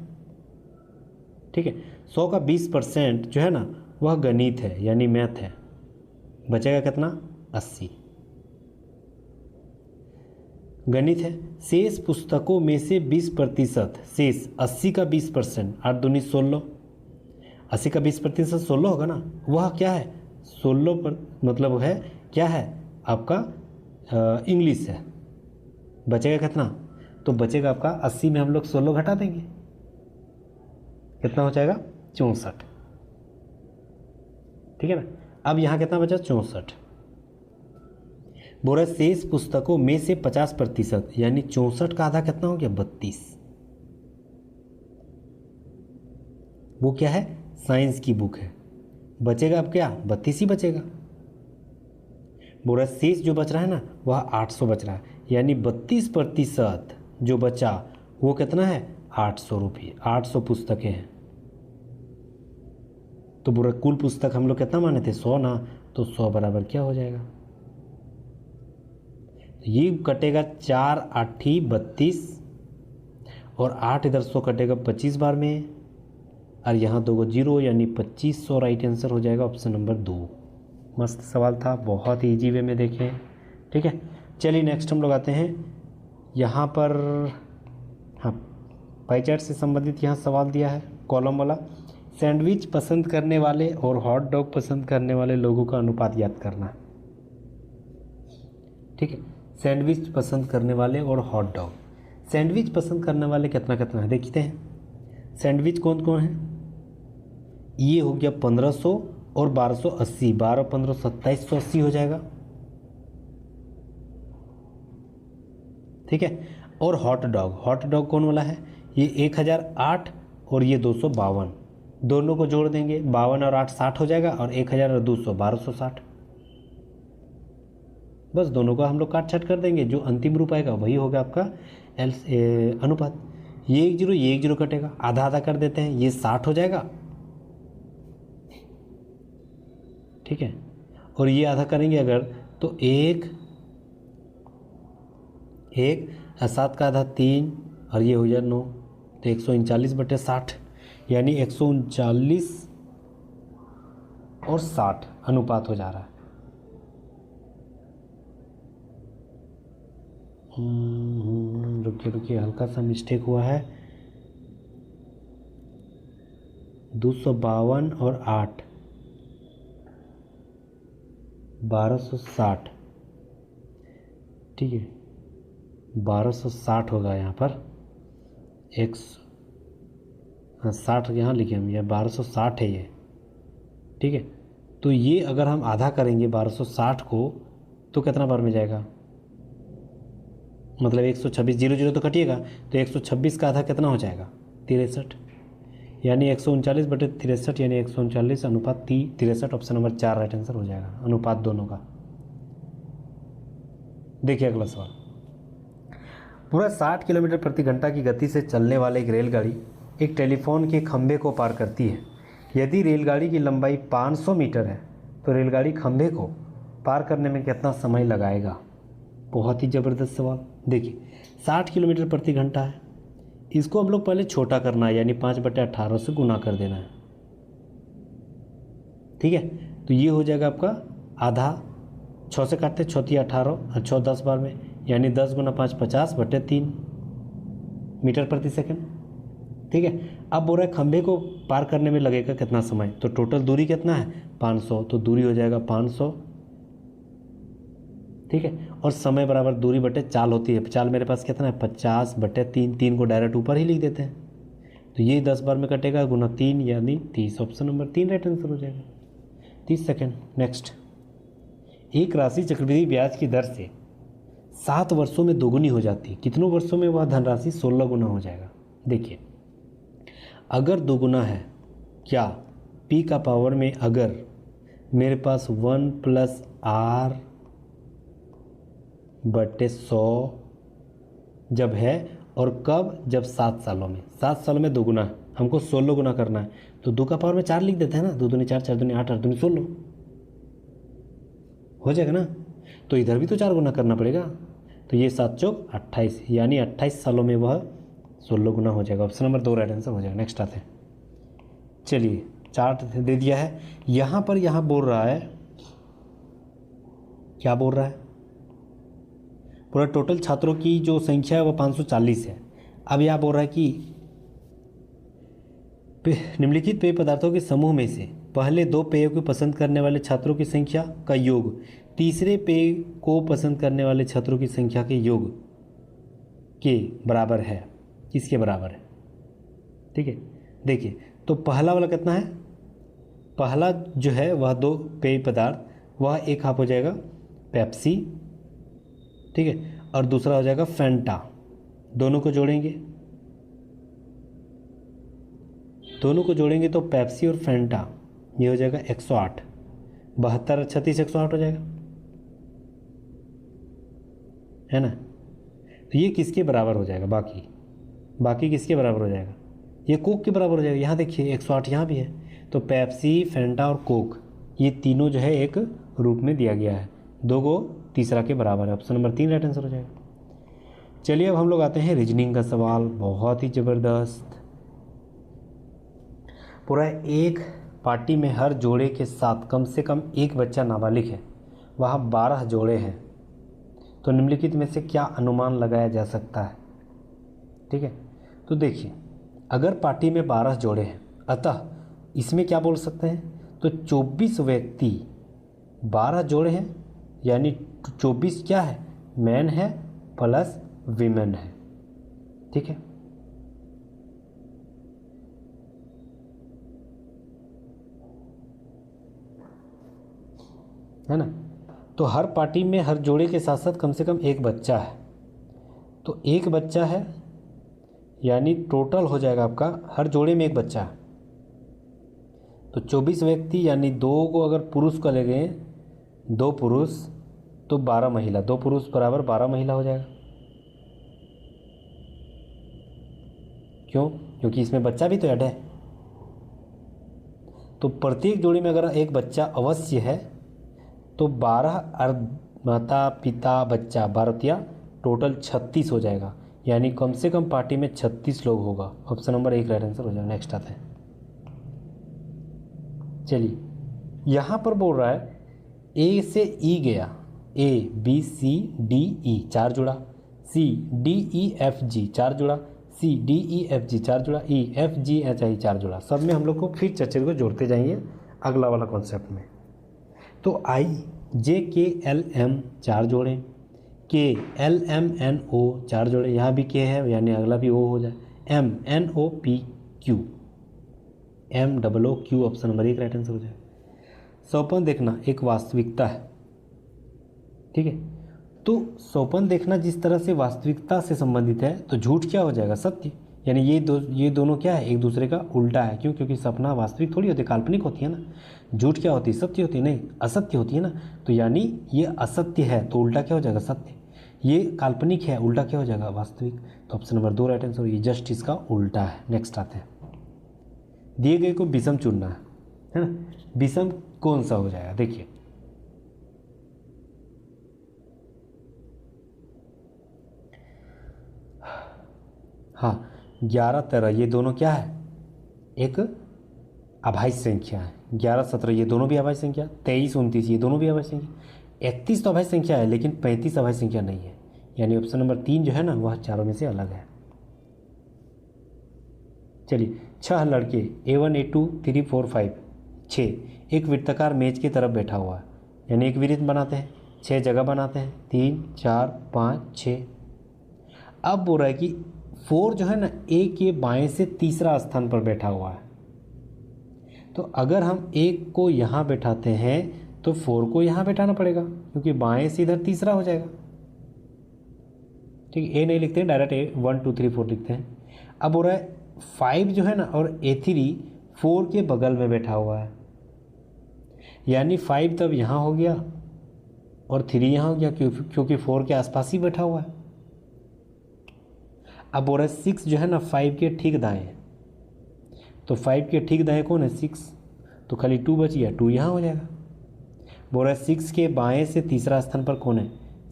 ठीक है। 100 का 20% जो है ना वह गणित है, यानी मैथ है, बचेगा कितना? 80 गणित है। शेष पुस्तकों में से 20%, शेष 80 का 20%, 8 दूनी 16, 80 का 20% 16 होगा ना, वह क्या है? 16 पर मतलब है क्या है आपका? इंग्लिश है। बचेगा कितना? तो बचेगा आपका 80 में हम लोग 16 घटा देंगे, कितना हो जाएगा? 64, ठीक है ना। अब यहाँ कितना बचा? 64। बोल रहा है शेष पुस्तकों में से 50% यानी 64 का आधा कितना हो गया 32। वो क्या है साइंस की बुक है, बचेगा अब क्या 32 ही बचेगा। बोल रहा है शेष जो बच रहा है ना वह 800 बच रहा है, यानी 32% जो बचा वो कितना है 800 रुपये, 800 पुस्तकें हैं। तो बोल रहा कुल पुस्तक हम लोग कितना माने थे 100 ना, तो 100 बराबर क्या हो जाएगा, ये कटेगा 4 8 32 और 8 इधर 100 कटेगा 25 बार में, और यहाँ 2 को 0 यानी 2500 राइट आंसर हो जाएगा ऑप्शन नंबर 2। मस्त सवाल था, बहुत ही ईजी वे में देखें। ठीक है, चलिए नेक्स्ट हम लोग आते हैं यहाँ पर। हाँ, पाई चार्ट से संबंधित यहाँ सवाल दिया है कॉलम वाला। सैंडविच पसंद करने वाले और हॉट डॉग पसंद करने वाले लोगों का अनुपात याद करना है। ठीक है, सैंडविच पसंद करने वाले और हॉट डॉग। सैंडविच पसंद करने वाले कितना कितना है देखते हैं। सैंडविच कौन कौन है, ये हो गया 1500 और 1280, 12 15 2780 हो जाएगा। ठीक है, और हॉट डॉग, हॉट डॉग कौन वाला है, ये 1008 और ये 252, दोनों को जोड़ देंगे 52 और 8 60 हो जाएगा, और 1000 और 200 1260। बस दोनों का हम लोग काट छाट कर देंगे, जो अंतिम रूप आएगा वही होगा आपका अनुपात। ये 1 0 ये 1 0 कटेगा, आधा आधा कर देते हैं, ये 60 हो जाएगा। ठीक है, और ये आधा करेंगे अगर तो 1 1 7 का आधा 3 और ये हो जाए 9, तो 139/60 यानी 139 और 60 अनुपात हो जा रहा है। रुकिए रुकिए, हल्का सा मिस्टेक हुआ है। 252 और 8 1260। ठीक है, 1260 होगा यहाँ पर, 160 यहाँ लिखे हम, यह 1260 है ये। ठीक है, तो ये अगर हम आधा करेंगे 1260 को तो कितना बार में जाएगा, मतलब 126, 0 0 तो कटिएगा, तो 126 का आधा कितना हो जाएगा 63, यानी 139/63 यानी 139 अनुपात 63, ऑप्शन नंबर 4 राइट आंसर हो जाएगा, अनुपात दोनों का। देखिए अगला सवाल, पूरा 60 किलोमीटर प्रति घंटा की गति से चलने वाली एक रेलगाड़ी एक टेलीफोन के खंभे को पार करती है। यदि रेलगाड़ी की लंबाई 500 मीटर है तो रेलगाड़ी खंभे को पार करने में कितना समय लगाएगा। बहुत ही ज़बरदस्त सवाल। देखिए 60 किलोमीटर प्रति घंटा है, इसको हम लोग पहले छोटा करना है, यानी 5/18 से गुना कर देना है। ठीक है, तो ये हो जाएगा आपका आधा, 6 से काटते 6 3 18 और 6 10 बार में, यानी 10 × 5 50/3 मीटर प्रति सेकंड। ठीक है, अब बोल रहा है खंभे को पार करने में लगेगा कितना समय, तो टोटल दूरी कितना है 500, तो दूरी हो जाएगा 500। ठीक है, और समय बराबर दूरी बटे चाल होती है, चाल मेरे पास कितना है 50/3, 3 को डायरेक्ट ऊपर ही लिख देते हैं, तो ये 10 बार में कटेगा गुना 3 यानी 30, ऑप्शन नंबर 3 राइट आंसर हो जाएगा। 30 सेकेंड। नेक्स्ट, एक राशि चक्रवृद्धि ब्याज की दर से 7 वर्षों में दोगुनी हो जाती है, कितनों वर्षों में वह धनराशि 16 गुना हो जाएगा। देखिए अगर दोगुना है क्या, p का पावर में अगर मेरे पास 1 + r/100 जब है, और कब, जब 7 सालों में, 7 सालों में दोगुना है, हमको 16 गुना करना है, तो 2 का पावर में 4 लिख देते हैं ना, 2 दूनी 4, 4 दूनी 8, 8 दूनी 16 हो जाएगा ना, तो इधर भी तो 4 गुना करना पड़ेगा, तो ये 7 चौक 28 यानी 28 सालों में वह 16 गुना हो जाएगा, ऑप्शन नंबर 2 राइट आंसर हो जाएगा। नेक्स्ट आते हैं, चलिए चार्ट दे दिया है यहाँ पर, यहाँ बोल रहा है क्या बोल रहा है, पूरा टोटल छात्रों की जो संख्या है वह 540 है। अब यह बोल रहा है कि निम्नलिखित पेय पदार्थों के समूह में से पहले 2 पेयों को पसंद करने वाले छात्रों की संख्या का योग तीसरे पेय को पसंद करने वाले छात्रों की संख्या के योग के बराबर है, किसके बराबर है। ठीक है, देखिए तो पहला वाला कितना है, पहला जो है वह 2 पेय पदार्थ, वह 1 हाफ हो जाएगा पेप्सी ठीक है, और दूसरा हो जाएगा फेंटा। दोनों को जोड़ेंगे, तो पेप्सी और फेंटा ये हो जाएगा 108। 72 36 108 हो जाएगा, है ना। तो ये किसके बराबर हो जाएगा? बाकी किसके बराबर हो जाएगा? ये कोक के बराबर हो जाएगा। यहाँ देखिए 108 यहाँ भी है, तो पेप्सी, फेंटा और कोक ये तीनों जो है एक रूप में दिया गया है, दो को तीसरा के बराबर है। ऑप्शन नंबर 3 राइट आंसर हो जाएगा। चलिए अब हम लोग आते हैं रीजनिंग का सवाल, बहुत ही ज़बरदस्त। पूरा एक पार्टी में हर जोड़े के साथ कम से कम एक बच्चा नाबालिग है, वहाँ 12 जोड़े हैं, तो निम्नलिखित में से क्या अनुमान लगाया जा सकता है? ठीक है, तो देखिए अगर पार्टी में 12 जोड़े हैं, अतः इसमें क्या बोल सकते हैं? तो 24 व्यक्ति, 12 जोड़े हैं, यानी 24 क्या है? मैन है प्लस वीमेन है। ठीक है ना। तो हर पार्टी में हर जोड़े के साथ साथ कम से कम एक बच्चा है, तो एक बच्चा है यानी टोटल हो जाएगा आपका हर जोड़े में एक बच्चा है, तो 24 व्यक्ति यानी दो को अगर पुरुष को ले गए, 2 पुरुष तो 12 महिला, 2 पुरुष बराबर 12 महिला हो जाएगा। क्यों? क्योंकि इसमें बच्चा भी तो ऐड है, तो प्रत्येक जोड़ी में अगर एक बच्चा अवश्य है तो 12 माता पिता बच्चा 12 टोटल 36 हो जाएगा, यानी कम से कम पार्टी में 36 लोग होगा। ऑप्शन नंबर 1 राइट आंसर हो जाएगा। नेक्स्ट आता है, चलिए यहाँ पर बोल रहा है ए से ई गया, ए बी सी डी ई 4 जुड़ा, C D E F G 4 जुड़ा, C D E F G 4 जुड़ा, ई एफ जी एच आई 4 जुड़ा। सब में हम लोग को फिर चर्चे को जोड़ते जाएंगे अगला वाला कॉन्सेप्ट में। तो आई जे के एल एम 4 जोड़े, के एल एम एन ओ 4 जोड़े, यहाँ भी के है यानी अगला भी ओ हो जाए, M N O P Q, M double O Q, option number 1 right answer हो जाए। सौपन देखना एक वास्तविकता है, ठीक है, तो सौपन देखना जिस तरह से वास्तविकता से संबंधित है, तो झूठ क्या हो जाएगा? सत्य, यानी ये दोनों क्या है? एक दूसरे का उल्टा है। क्यों? क्योंकि सपना वास्तविक थोड़ी होती है, काल्पनिक होती है ना। झूठ क्या होती है? सत्य होती है, नहीं असत्य होती है ना। तो यानी ये असत्य है तो उल्टा क्या हो जाएगा? सत्य। ये काल्पनिक है, उल्टा क्या हो जाएगा? वास्तविक। तो ऑप्शन नंबर 2 राइट आंसर, ये जस्ट इसका उल्टा है। नेक्स्ट आते हैं, दिए गए को विषम चुनना है ना। विषम कौन सा हो जाएगा? देखिए हाँ, 11 13 ये दोनों क्या है? एक अभाज्य संख्या है। 11 17 ये दोनों भी अभाज्य संख्या, 23 29 ये दोनों भी अभाज्य संख्या, 31 तो अभाज्य संख्या है लेकिन 35 अभाज्य संख्या नहीं है, यानी ऑप्शन नंबर 3 जो है ना वह चारों में से अलग है। चलिए 6 लड़के A1 A2 3 4 5 6 एक वृत्ताकार मेज की तरफ बैठा हुआ है, यानी एक वृत्त बनाते हैं, 6 जगह बनाते हैं, 3 4 5 6। अब बोल रहा है कि 4 जो है ना ए के बाएं से तीसरा स्थान पर बैठा हुआ है, तो अगर हम एक को यहाँ बैठाते हैं तो 4 को यहाँ बैठाना पड़ेगा क्योंकि बाएं से इधर तीसरा हो जाएगा। ठीक है, ए नहीं लिखते हैं, डायरेक्ट ए 1 2 3 4 लिखते हैं। अब बोल रहा है 5 जो है ना और A3 4 के बगल में बैठा हुआ है, यानी 5 तब यहाँ हो गया और 3 यहाँ हो गया क्योंकि 4 के आसपास ही बैठा हुआ है। अब बोल रहा है 6 जो है ना 5 के ठीक दाएं है, तो 5 के ठीक दाएं कौन है? 6, तो खाली 2 बच गया, 2 यहाँ हो जाएगा। बोल रहा है 6 के बाएं से तीसरा स्थान पर कौन है?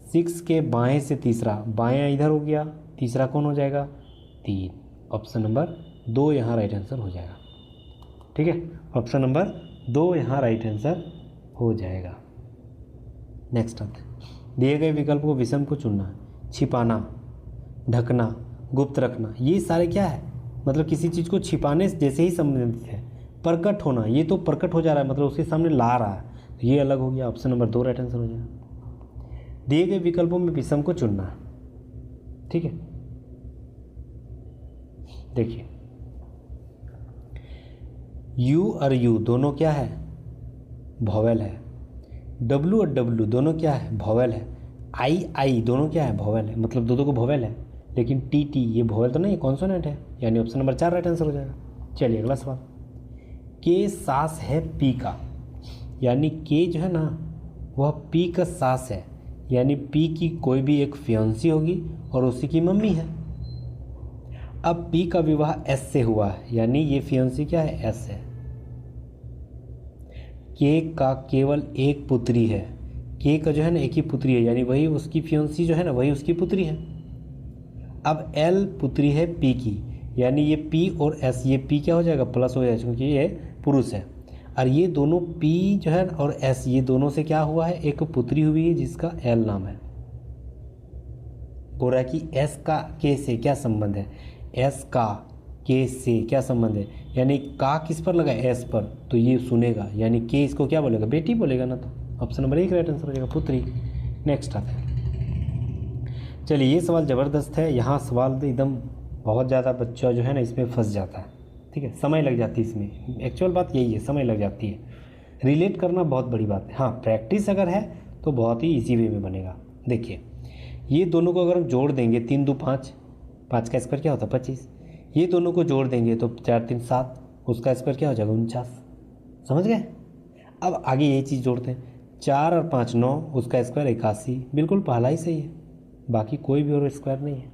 6 के बाएं से तीसरा, बायां इधर हो गया, तीसरा कौन हो जाएगा? 3, ऑप्शन नंबर 2 यहाँ राइट आंसर हो जाएगा। ठीक है, ऑप्शन नंबर 2 यहाँ राइट आंसर हो जाएगा। नेक्स्ट आते हैं, दिए गए विकल्प को विषम को चुनना है। छिपाना, ढकना, गुप्त रखना, ये सारे क्या है? मतलब किसी चीज़ को छिपाने जैसे ही संबंधित है। प्रकट होना, ये तो प्रकट हो जा रहा है, मतलब उसके सामने ला रहा है, तो ये अलग हो गया। ऑप्शन नंबर 2 राइट आंसर हो जाएगा। दिए गए विकल्पों में विषम को चुनना है। ठीक है, देखिए यू और यू दोनों क्या है? वॉवेल है। डब्लू और डब्लू दोनों क्या है? वॉवेल है। आई आई दोनों क्या है, वोवेल है, मतलब दो को वोवेल है, लेकिन टी टी ये वोवेल तो नहीं, कॉन्सोनेंट है, यानी ऑप्शन नंबर 4 राइट आंसर हो जाएगा। चलिए अगला सवाल, के सास है पी का, यानी के जो है ना वह पी का सास है, यानी पी की कोई भी एक फियांसी होगी और उसी की मम्मी है। अब पी का विवाह एस से हुआ है, यानी ये फियांसी क्या है, एस है। के का केवल एक पुत्री है, के का जो है ना एक ही पुत्री है, यानी वही उसकी फियांसी जो है ना वही उसकी पुत्री है। अब एल पुत्री है पी की, यानी ये पी और एस, ये पी क्या हो जाएगा, प्लस हो जाएगा क्योंकि ये पुरुष है। और ये दोनों पी जो है और एस ये दोनों से क्या हुआ है, एक पुत्री हुई है जिसका एल नाम है। बोल रहा है कि एस का के से क्या संबंध है, एस का के से क्या संबंध है, यानी का किस पर लगा, एस पर, तो ये सुनेगा, यानी के इसको क्या बोलेगा, बेटी बोलेगा ना, तो ऑप्शन नंबर 1 राइट आंसर हो जाएगा, पुत्री। नेक्स्ट आता है, चलिए ये सवाल ज़बरदस्त है, यहाँ सवाल तो एकदम बहुत ज़्यादा बच्चा जो है ना इसमें फंस जाता है, ठीक है, समय लग जाती है इसमें, एक्चुअल बात यही है, समय लग जाती है, रिलेट करना बहुत बड़ी बात है। हाँ प्रैक्टिस अगर है तो बहुत ही इजी वे में बनेगा। देखिए ये दोनों को अगर हम जोड़ देंगे, 3 2 5, 5 का स्क्वायर क्या होता है 25, ये दोनों को जोड़ देंगे तो 4 3 7, उसका स्क्वायर क्या हो जाएगा 49, समझ गए। अब आगे यही चीज़ जोड़ते हैं, 4 और 5 9, उसका स्क्वायर 81, बिल्कुल पहला ही सही है, बाकी कोई भी और स्क्वायर नहीं है,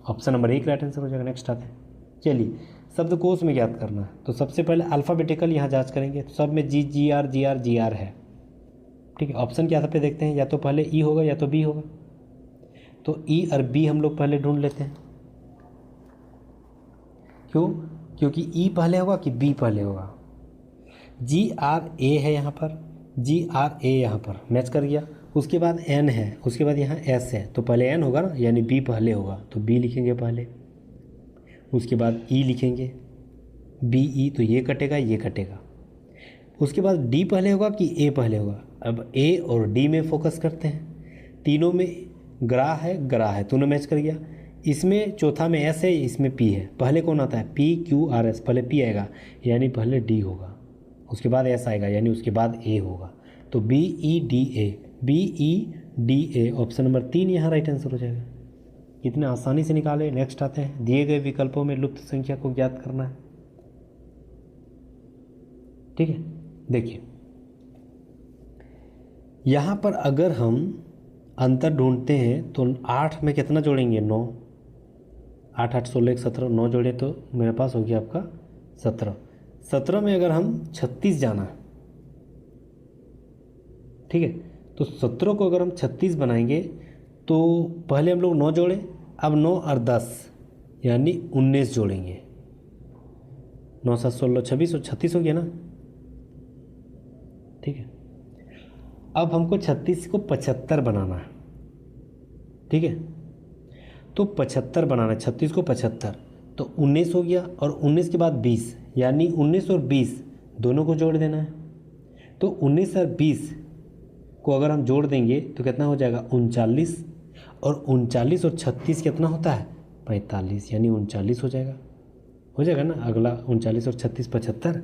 ऑप्शन नंबर 1 राइट आंसर हो जाएगा। नेक्स्ट आते हैं, चलिए शब्दकोश में ज्ञात करना है, तो सबसे पहले अल्फ़ाबेटिकल यहाँ जांच करेंगे, तो सब में जी जी आर है, ठीक है। ऑप्शन क्या था पे देखते हैं, या तो पहले ई होगा या तो बी होगा, तो ई और बी हम लोग पहले ढूंढ लेते हैं। क्यों, क्योंकि ई पहले होगा कि बी पहले होगा। जी आर ए है यहाँ पर, जी आर ए यहाँ पर मैच कर गया, उसके बाद एन है, उसके बाद यहाँ एस है, तो पहले एन होगा ना, यानी बी पहले होगा, तो बी लिखेंगे पहले, उसके बाद ई लिखेंगे, बी ई, तो ये कटेगा ये कटेगा, उसके बाद डी पहले होगा कि ए पहले होगा। अब ए और डी में फोकस करते हैं, तीनों में ग्रा है, दोनों मैच कर गया, इसमें चौथा में एस है, इसमें पी है, पहले कौन आता है, पी क्यू आर एस, पहले पी आएगा यानी पहले डी होगा, उसके बाद एस आएगा यानी उसके बाद ए होगा, तो B E D A, B E D A, option number 3 यहाँ राइट आंसर हो जाएगा। इतने आसानी से निकाले। नेक्स्ट आते हैं, दिए गए विकल्पों में लुप्त संख्या को ज्ञात करना है, ठीक है। देखिए यहाँ पर अगर हम अंतर ढूंढते हैं तो 8 में कितना जोड़ेंगे, 9, 8 8 16 17, 9 जोड़े तो मेरे पास हो गया आपका 17, 17 में अगर हम 36 जाना है, ठीक है, तो 17 को अगर हम 36 बनाएंगे तो पहले हम लोग 9 जोड़े, अब 9 और 10 यानी 19 जोड़ेंगे, 9 7 16 26 और 36 हो गया ना, ठीक है। अब हमको 36 को 75 बनाना है, ठीक है, तो 75 बनाना है, 36 को 75, तो 19 हो गया, और 19 के बाद 20, यानी 19 और 20 दोनों को जोड़ देना है, तो 19 और 20 को अगर हम जोड़ देंगे तो कितना हो जाएगा 39, और 39 और 36 कितना होता है 45, यानी 39 हो जाएगा ना। अगला 39 और 36 75,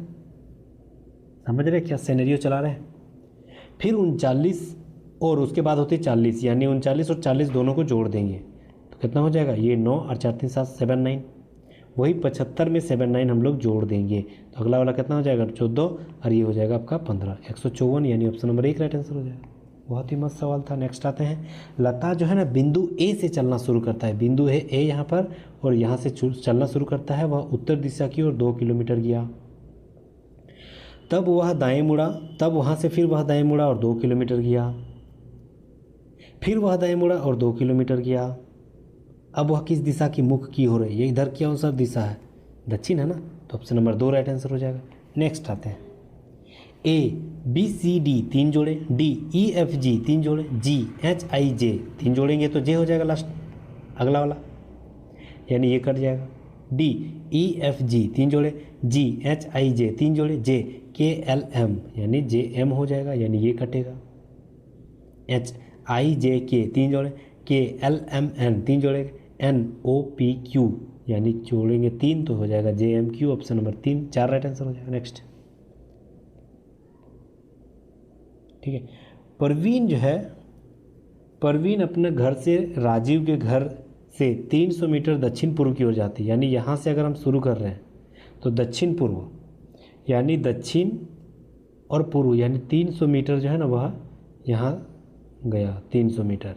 समझ रहे क्या सिनेरियो चला रहे हैं। फिर 39 और उसके बाद होती है 40, यानी 39 और 40 दोनों को जोड़ देंगे तो कितना हो जाएगा, ये 9 और 4 3 7 7 9, वही 75 में 7 9 हम लोग जोड़ देंगे तो अगला वाला कितना हो जाएगा 14, और ये हो जाएगा आपका 15, 154, यानी ऑप्शन नंबर 1 राइट आंसर हो जाएगा। बहुत ही मस्त सवाल था। नेक्स्ट आते हैं, लता जो है ना बिंदु ए से चलना शुरू करता है, बिंदु है ए यहाँ पर, और यहाँ से चलना शुरू करता है, वह उत्तर दिशा की ओर 2 किलोमीटर गया, तब वह दाएं मुड़ा, तब वहाँ से फिर वह दाएं मुड़ा और 2 किलोमीटर गया, फिर वह दाएं मुड़ा और 2 किलोमीटर गया। अब वह किस दिशा की मुख की हो रही है, इधर की कौन सा दिशा है, दक्षिण है ना, तो ऑप्शन नंबर 2 राइट आंसर हो जाएगा। नेक्स्ट आते हैं, ए बी सी डी 3 जोड़े, डी ई एफ जी 3 जोड़े, जी एच आई जे 3 जोड़ेंगे तो जे हो जाएगा लास्ट अगला वाला, यानी ये कट जाएगा। डी ई एफ जी 3 जोड़े, जी एच आई जे 3 जोड़े, जे के एल एम यानी जे एम हो जाएगा, यानी ये कटेगा। एच आई जे के 3 जोड़े, के एल एम एन 3 जोड़े, एन ओ पी क्यू यानी जोड़ेंगे 3 तो हो जाएगा J M Q, option number 3 4 right answer हो जाएगा। नेक्स्ट, ठीक है, परवीन जो है, परवीन अपने घर से राजीव के घर से 300 मीटर दक्षिण पूर्व की ओर जाती है। यानी यहाँ से अगर हम शुरू कर रहे हैं तो दक्षिण पूर्व यानी दक्षिण और पूर्व यानी 300 मीटर जो है ना वह यहाँ गया 300 मीटर।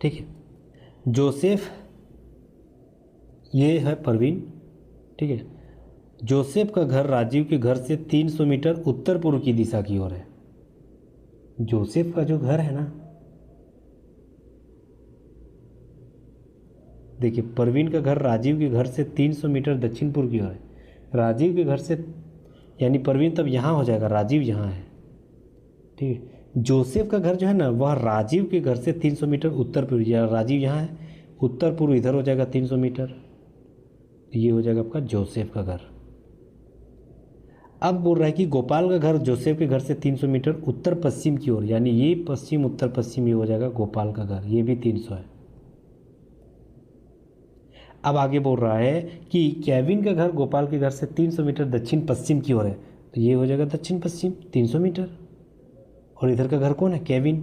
ठीक है। जोसेफ ये है परवीन। ठीक है। जोसेफ का घर राजीव के घर से 300 मीटर उत्तर पूर्व की दिशा की ओर है। जोसेफ का जो घर है ना, देखिए परवीन का घर राजीव के घर से 300 मीटर दक्षिण पूर्व की ओर है। राजीव के घर से यानी परवीन तब यहाँ हो जाएगा, राजीव यहाँ है। ठीक है। जोसेफ का घर जो है ना वह राजीव के घर से 300 मीटर उत्तर पूर्व, या राजीव यहाँ है, उत्तर पूर्व इधर हो जाएगा 300 मीटर, ये हो जाएगा आपका जोसेफ का घर। अब बोल रहा है कि गोपाल का घर जोसेफ के घर से 300 मीटर उत्तर पश्चिम की ओर, यानी ये पश्चिम उत्तर पश्चिम ये हो जाएगा गोपाल का घर, ये भी 300 है। अब आगे बोल रहा है कि केविन का घर गोपाल के घर से 300 मीटर दक्षिण पश्चिम की ओर है, तो ये हो जाएगा दक्षिण पश्चिम 300 मीटर। और इधर का घर कौन है? केविन।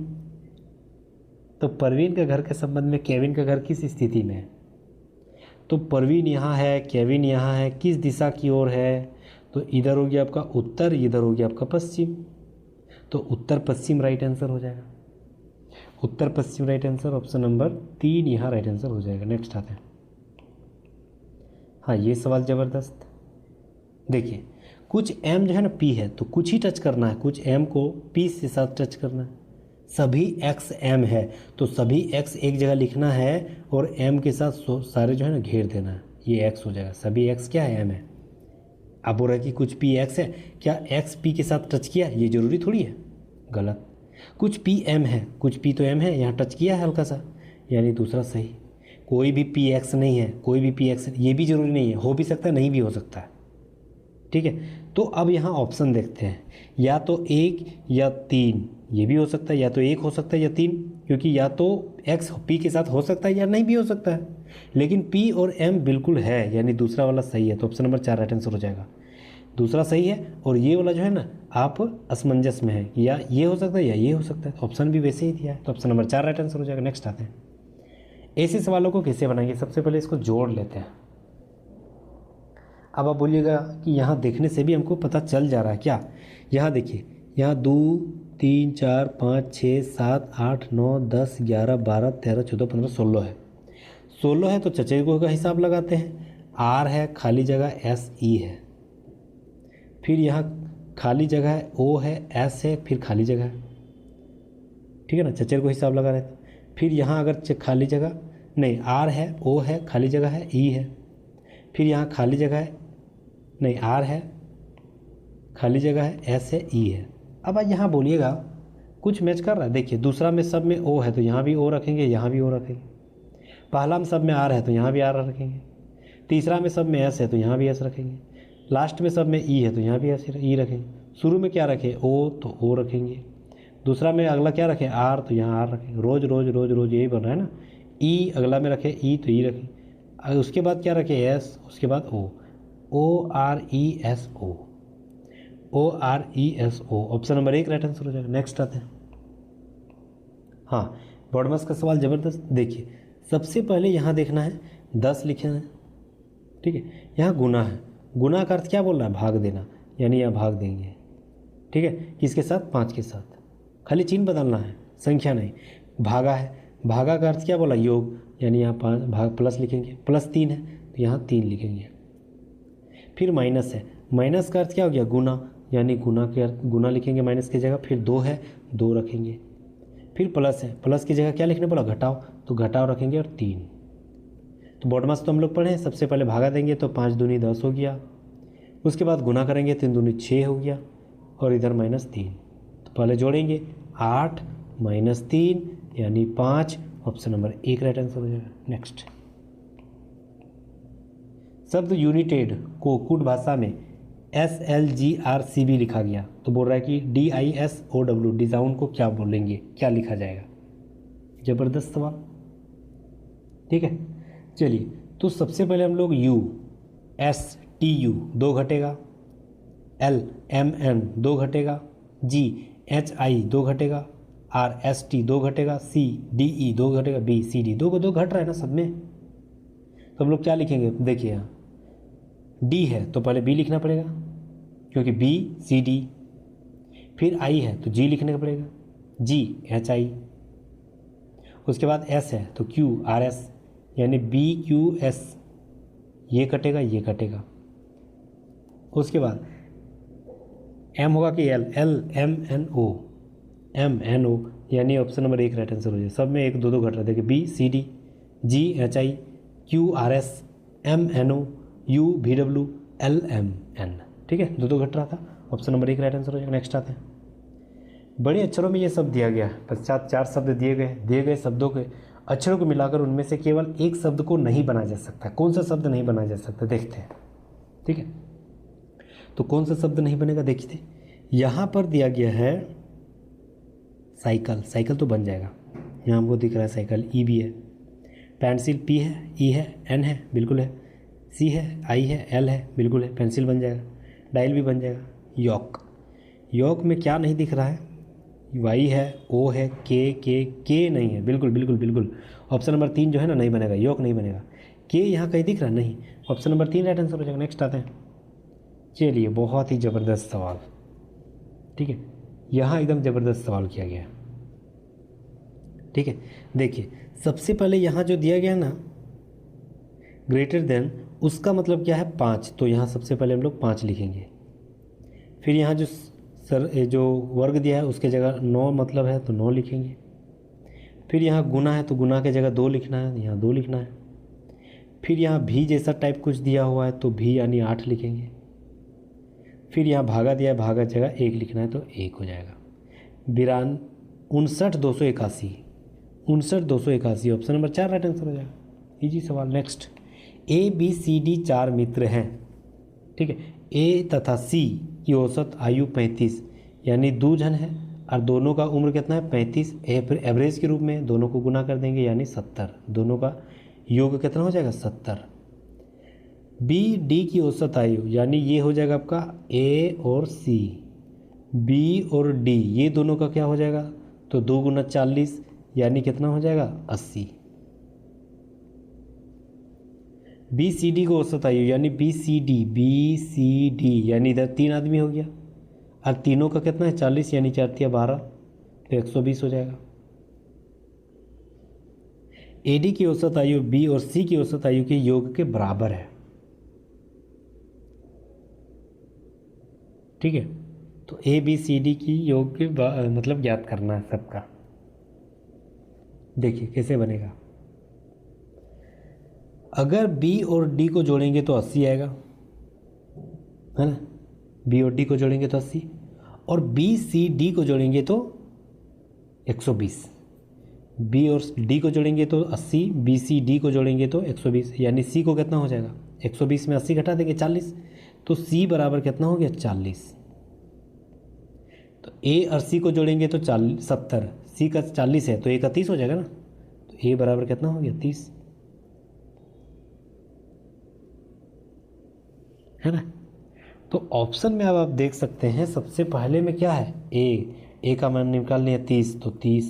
तो परवीन के घर के संबंध में केविन का घर किस स्थिति में है? तो परवीन यहाँ है, केविन यहाँ है, किस दिशा की ओर है? तो इधर हो गया आपका उत्तर, इधर हो गया आपका पश्चिम, तो उत्तर पश्चिम राइट आंसर हो जाएगा। उत्तर पश्चिम राइट आंसर, ऑप्शन नंबर 3 यहाँ राइट आंसर हो जाएगा। नेक्स्ट आते हैं। हाँ ये सवाल ज़बरदस्त। देखिए कुछ m जो है ना p है, तो कुछ ही टच करना है, कुछ m को p से साथ टच करना है। सभी x m है तो सभी x एक जगह लिखना है और m के साथ सारे जो है ना घेर देना है, ये x हो जाएगा। सभी x क्या है? m है। अब बोल रहा है कि कुछ p x है, क्या x p के साथ टच किया? ये जरूरी थोड़ी है, गलत। कुछ p m है, कुछ p तो m है, यहाँ टच किया है हल्का सा, यानी दूसरा सही। कोई भी पी एक्स नहीं है, कोई भी पी एक्स, ये भी जरूरी नहीं है, हो भी सकता है नहीं भी हो सकता है। ठीक है। तो अब यहाँ ऑप्शन देखते हैं, या तो 1 या 3, ये भी हो सकता है, या तो 1 हो सकता है या 3, क्योंकि या तो एक्स पी के साथ हो सकता है या नहीं भी हो सकता है, लेकिन पी और एम बिल्कुल है, यानी दूसरा वाला सही है। तो ऑप्शन नंबर 4 राइट आंसर हो जाएगा। दूसरा सही है और ये वाला जो है ना आप असमंजस में है, या ये हो सकता है या ये हो सकता है, तो ऑप्शन भी वैसे ही दिया है, तो ऑप्शन नंबर 4 राइट आंसर हो जाएगा। नेक्स्ट आते हैं, ऐसे सवालों को कैसे बनाएंगे? सबसे पहले इसको जोड़ लेते हैं। अब आप बोलिएगा कि यहाँ देखने से भी हमको पता चल जा रहा है क्या? यहाँ देखिए, यहाँ 2 3 4 5 6 7 8 9 10 11 12 13 14 15 16 है। 16 है तो चचेरे का हिसाब लगाते हैं। आर है, खाली जगह एस ई है, फिर यहाँ खाली जगह है ओ है, एस है, फिर खाली जगह है। ठीक है ना, चचेरे को हिसाब लगा रहे थे। फिर यहाँ अगर खाली जगह नहीं, आर है, ओ है, खाली जगह है, ई है, फिर यहाँ खाली जगह है, नहीं आर है, खाली जगह है, एस है, ई है। अब यहाँ बोलिएगा कुछ मैच कर रहा है। देखिए दूसरा में सब में ओ है तो यहाँ भी ओ रखेंगे, यहाँ भी ओ रखेंगे। पहला में सब में आर है तो यहाँ भी आर रखेंगे। तीसरा में सब में एस है तो यहाँ भी एस रखेंगे। लास्ट में सब में ई है तो यहाँ भी एस ई रखेंगे। शुरू में क्या रखें? ओ तो ओ रखेंगे। दूसरा में अगला क्या रखें? आर तो यहाँ आर रखेंगे। रोज रोज रोज रोज यही बन रहा है ना। ई अगला में रखे ई तो ई रखें। उसके बाद क्या रखे? एस, उसके बाद O, O R E S O, O R E S O. Option number 1 right answer हो जाएगा। नेक्स्ट आते हैं। हाँ बॉडमस का सवाल ज़बरदस्त। देखिए सबसे पहले यहाँ देखना है 10 लिखे हैं। ठीक है, यहाँ गुना है। गुना का अर्थ क्या बोल रहा है? भाग देना, यानी यहाँ भाग देंगे। ठीक है, किसके साथ? 5 के साथ। खाली चिन्ह बदलना है, संख्या नहीं। भागा है, भागा का अर्थ क्या बोला? योग, यानी यहाँ 5 भाग प्लस लिखेंगे। +3 है तो यहाँ 3 लिखेंगे। फिर माइनस है, माइनस का अर्थ क्या हो गया? गुना, यानी गुना के अर्थ गुना लिखेंगे माइनस की जगह। फिर 2 है, 2 रखेंगे। फिर प्लस है, प्लस की जगह क्या लिखने बोला? घटाओ, तो घटाओ रखेंगे और 3। तो बॉडमास तो हम लोग पढ़े हैं। सबसे पहले भागा देंगे तो 5 दूनी 10 हो गया। उसके बाद गुना करेंगे 3 दूनी 6 हो गया, और इधर -3। तो पहले जोड़ेंगे 8 - 3 यानी 5। ऑप्शन नंबर 1 राइट आंसर हो जाएगा। नेक्स्ट, शब्द यूनिटेड को कुड भाषा में SLGRCB लिखा गया, तो बोल रहा है कि DISOW डिजाउन को क्या बोलेंगे, क्या लिखा जाएगा? जबरदस्त सवाल। ठीक है, चलिए तो सबसे पहले हम लोग USTU 2 घटेगा, LMN 2 घटेगा, एच आई 2 घटेगा, आर एस टी 2 घटेगा, सी डी ई 2 घटेगा, बी सी डी 2 को 2 घट रहा है ना सब में। तो हम लोग क्या लिखेंगे, देखिए यहाँ डी है तो पहले बी लिखना पड़ेगा क्योंकि बी सी डी, फिर आई है तो जी लिखने का पड़ेगा, जी एच आई, उसके बाद एस है तो क्यू आर एस, यानी बी क्यू एस, ये कटेगा ये कटेगा। उसके बाद एम होगा कि L, L M N O, M N O, यानी ऑप्शन नंबर 1 राइट आंसर हो जाए। सब में 1 2 2 घट रहा है, देखिए B C D, G H I, Q R S, M N O, U V W, L M N, ठीक है 2 2 घट रहा था, ऑप्शन नंबर 1 राइट आंसर हो जाएगा। नेक्स्ट आते हैं, बड़े अक्षरों में ये सब दिया गया है, पश्चात 4 शब्द दिए गए शब्दों के अक्षरों को मिलाकर उनमें से केवल एक शब्द को नहीं बनाया जा सकता। कौन सा शब्द नहीं बनाया जा सकता, देखते हैं, ठीक है। तो कौन सा शब्द नहीं बनेगा, देखिए यहाँ पर दिया गया है साइकिल, साइकिल तो बन जाएगा, यहाँ हमको दिख रहा है साइकिल, ई भी है, पेंसिल पी है, ई है, एन है बिल्कुल है, सी है, आई है, एल है बिल्कुल है, पेंसिल बन जाएगा, डायल भी बन जाएगा। यॉक, यॉक में क्या नहीं दिख रहा है, वाई है, ओ है, के नहीं है, बिल्कुल बिल्कुल बिल्कुल, ऑप्शन नंबर 3 जो है ना नहीं बनेगा, यॉक नहीं बनेगा। के यहाँ कहीं दिख रहा है नहीं, ऑप्शन नंबर 3 राइट आंसर हो जाएगा। नेक्स्ट आते हैं, चलिए बहुत ही ज़बरदस्त सवाल, ठीक है, यहाँ एकदम ज़बरदस्त सवाल किया गया है, ठीक है। देखिए सबसे पहले यहाँ जो दिया गया ना ग्रेटर देन, उसका मतलब क्या है 5, तो यहाँ सबसे पहले हम लोग 5 लिखेंगे। फिर यहाँ जो वर्ग दिया है उसके जगह 9 मतलब है तो 9 लिखेंगे। फिर यहाँ गुना है तो गुना के जगह 2 लिखना है, यहाँ 2 लिखना है। फिर यहाँ भी जैसा टाइप कुछ दिया हुआ है तो भी यानी 8 लिखेंगे। फिर यहाँ भागा दिया है, भागा जगह 1 लिखना है तो 1 हो जाएगा। 59,281, 59,281 ऑप्शन नंबर 4 राइट आंसर हो जाएगा। इजी सवाल। Next, A B C D 4 मित्र हैं, ठीक है। ए तथा सी की औसत आयु 35 यानी 2 जन है और दोनों का उम्र कितना है 35। फिर एवरेज के रूप में दोनों को गुना कर देंगे यानी 70, दोनों का योग कितना हो जाएगा 70। बी डी की औसत आयु यानी ये हो जाएगा आपका ए और सी, बी और डी ये दोनों का क्या हो जाएगा तो 2 गुना 40 यानी कितना हो जाएगा 80। बी सी डी को औसत आयु यानी बी सी डी यानी इधर 3 आदमी हो गया और तीनों का कितना है 40 यानी 4 तिया 12 तो 120 हो जाएगा। ए डी की औसत आयु बी और सी की औसत आयु के योग के बराबर है, ठीक है। तो ए बी सी डी की योग के मतलब ज्ञात करना है सबका। देखिए कैसे बनेगा, अगर बी और डी को जोड़ेंगे तो 80 आएगा, है ना। बी और डी को जोड़ेंगे तो 80 और बी सी डी को जोड़ेंगे तो 120। बी और डी को जोड़ेंगे तो 80, बी सी डी को जोड़ेंगे तो 120 यानी सी को कितना हो जाएगा 120 में 80 घटा देंगे 40 तो सी बराबर कितना हो गया 40। तो ए और सी को जोड़ेंगे तो 70, सी का 40 है तो ए का 30 हो जाएगा ना, तो ए बराबर कितना हो गया 30, है ना। तो ऑप्शन में अब आप देख सकते हैं सबसे पहले में क्या है ए का मान निकाल लिया 30 तो 30,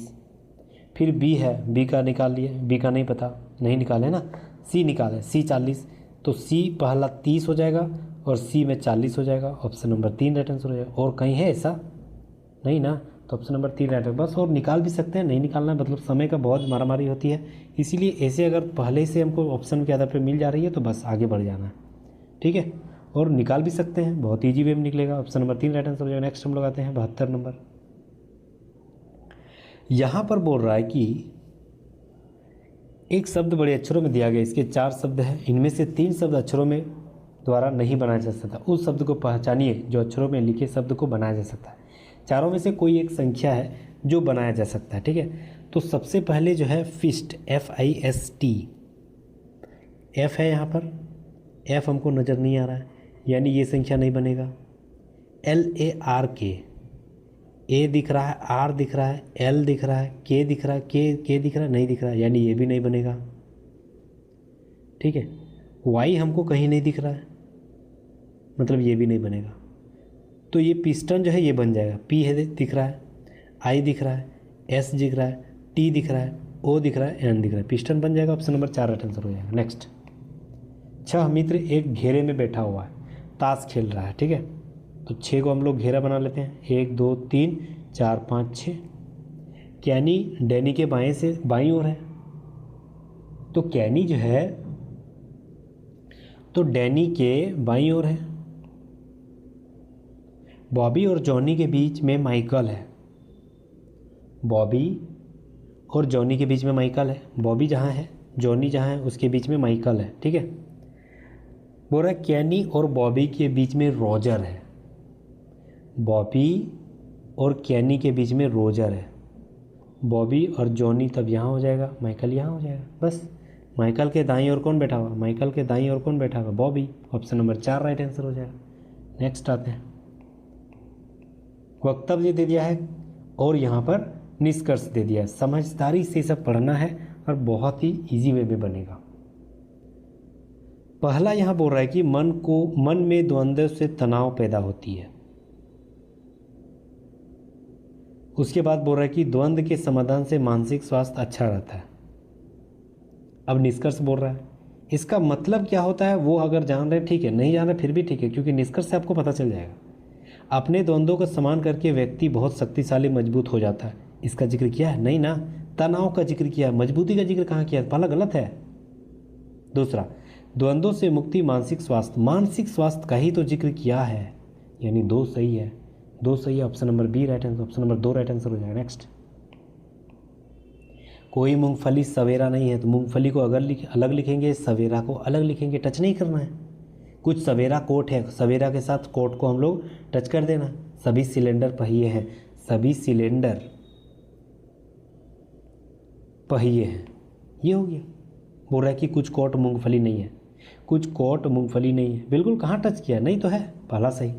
फिर बी है बी का निकाल लिए, बी का नहीं पता नहीं निकाले ना, सी निकाले सी 40 तो सी पहला 30 हो जाएगा और सी में 40 हो जाएगा, ऑप्शन नंबर 3 राइट आंसर हो जाएगा। और कहीं है ऐसा नहीं ना, तो ऑप्शन नंबर 3 राइट है बस। और निकाल भी सकते हैं, नहीं निकालना है मतलब समय का बहुत मारामारी होती है, इसीलिए ऐसे अगर पहले से हमको ऑप्शन के आधार पर मिल जा रही है तो बस आगे बढ़ जाना है, ठीक है। और निकाल भी सकते हैं, बहुत ईजी वे में निकलेगा, ऑप्शन नंबर 3 राइट आंसर हो जाएगा। नेक्स्ट हम लोग आते हैं 72 नंबर। यहाँ पर बोल रहा है कि एक शब्द बड़े अक्षरों में दिया गया, इसके 4 शब्द हैं, इनमें से 3 शब्द अक्षरों में द्वारा नहीं बनाया जा सकता, उस शब्द को पहचानिए जो अक्षरों में लिखे शब्द को बनाया जा सकता है। चारों में से कोई एक संख्या है जो बनाया जा सकता है, ठीक है। तो सबसे पहले जो है फिस्ट, FIST, एफ है यहाँ पर, एफ हमको नज़र नहीं आ रहा है यानी ये संख्या नहीं बनेगा। LARK, ए दिख रहा है, आर दिख रहा है, एल दिख रहा है, के दिख रहा है, के दिख रहा है नहीं दिख रहा है यानी ये भी नहीं बनेगा, ठीक है। वाई हमको कहीं नहीं दिख रहा है मतलब ये भी नहीं बनेगा, तो ये पिस्टन जो है ये बन जाएगा, पी है दिख रहा है आई दिख रहा है, एस दिख रहा है, टी दिख रहा है, ओ दिख रहा है, एन दिख रहा है, पिस्टन बन जाएगा। ऑप्शन नंबर 4 राइट आंसर हो जाएगा। नेक्स्ट, 6 मित्र एक घेरे में बैठा हुआ है, ताश खेल रहा है, ठीक है। तो 6 को हम लोग घेरा बना लेते हैं, 1 2 3 4 5 6। कैनी डैनी के बाएं से बाईं ओर है, तो कैनी जो है तो डैनी के बाईं ओर है। बॉबी और जॉनी के बीच में माइकल है, बॉबी और जॉनी के बीच में माइकल है। बॉबी जहाँ है, जॉनी जहाँ है, उसके बीच में माइकल है, ठीक है। बोल रहा है कैनी और बॉबी के बीच में रोजर है, बॉबी और कैनी के बीच में रोजर है। बॉबी और जॉनी तब यहाँ हो जाएगा, माइकल यहाँ हो जाएगा, बस। माइकल के दाईं ओर कौन बैठा हुआ, माइकल के दाईं ओर कौन बैठा हुआ, Bobby. Option number 4 right answer हो जाएगा। नेक्स्ट आते हैं, वक्तव्य दे दिया है और यहाँ पर निष्कर्ष दे दिया है। समझदारी से सब पढ़ना है और बहुत ही इजी वे में बनेगा। पहला यहाँ बोल रहा है कि मन में द्वंद्व से तनाव पैदा होती है। उसके बाद बोल रहा है कि द्वंद्व के समाधान से मानसिक स्वास्थ्य अच्छा रहता है। अब निष्कर्ष बोल रहा है, इसका मतलब क्या होता है वो अगर जान रहे ठीक है, नहीं जान रहे फिर भी ठीक है, क्योंकि निष्कर्ष से आपको पता चल जाएगा। अपने द्वंद्वों का समान करके व्यक्ति बहुत शक्तिशाली मजबूत हो जाता है। इसका जिक्र किया है नहीं ना, तनाव का जिक्र किया है, मजबूती का जिक्र कहाँ किया है, पहला गलत है। दूसरा, द्वंद्वों से मुक्ति मानसिक स्वास्थ्य का ही तो जिक्र किया है, यानी 2 सही है, 2 सही है। Option number B right answer, option number 2 right answer हो जाएगा। नेक्स्ट, कोई मूंगफली सवेरा नहीं है, तो मूंगफली को अलग लिखेंगे, सवेरा को अलग लिखेंगे, टच नहीं करना है। कुछ सवेरा कोट है, सवेरा के साथ कोट को हम लोग टच कर देना। सभी सिलेंडर पहिए हैं, सभी सिलेंडर पहिए हैं, ये हो गया। बोल रहा है कि कुछ कोट मूंगफली नहीं है, कुछ कोट मूंगफली नहीं है, बिल्कुल कहाँ टच किया, नहीं तो है, पहला सही।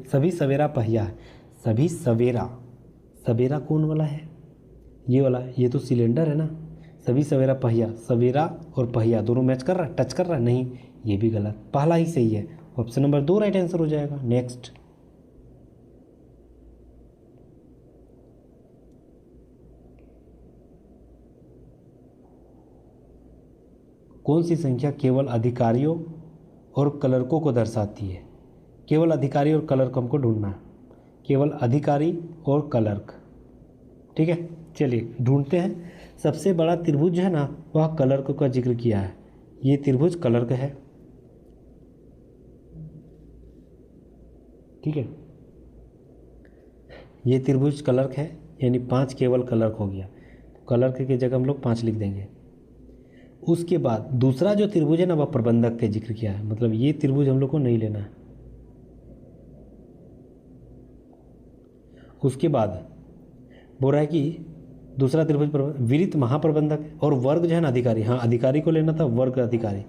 सभी सवेरा पहिया है, सभी सवेरा, सवेरा कौन वाला है, ये वाला, ये तो सिलेंडर है ना। सभी सवेरा पहिया, सवेरा और पहिया दोनों मैच कर रहा है, टच कर रहा है, नहीं, ये भी गलत, पहला ही सही है। ऑप्शन नंबर 2 राइट आंसर हो जाएगा। नेक्स्ट, कौन सी संख्या केवल अधिकारियों और क्लर्कों को दर्शाती है। केवल अधिकारी और क्लर्क हमको ढूंढना है, केवल अधिकारी और क्लर्क, ठीक है। चलिए ढूंढते हैं। सबसे बड़ा त्रिभुज जो है ना, वह क्लर्क का जिक्र किया है, ये त्रिभुज क्लर्क है, ठीक है। ये त्रिभुज क्लर्क है, यानी 5 केवल क्लर्क हो गया, क्लर्क की जगह हम लोग 5 लिख देंगे। उसके बाद दूसरा जो त्रिभुज है ना, वह प्रबंधक के जिक्र किया है, मतलब ये त्रिभुज हम लोग को नहीं लेना है। उसके बाद बोल रहा है कि दूसरा त्रिभुज विरित महाप्रबंधक और वर्ग जो है ना अधिकारी, हाँ अधिकारी को लेना था, वर्ग अधिकारी,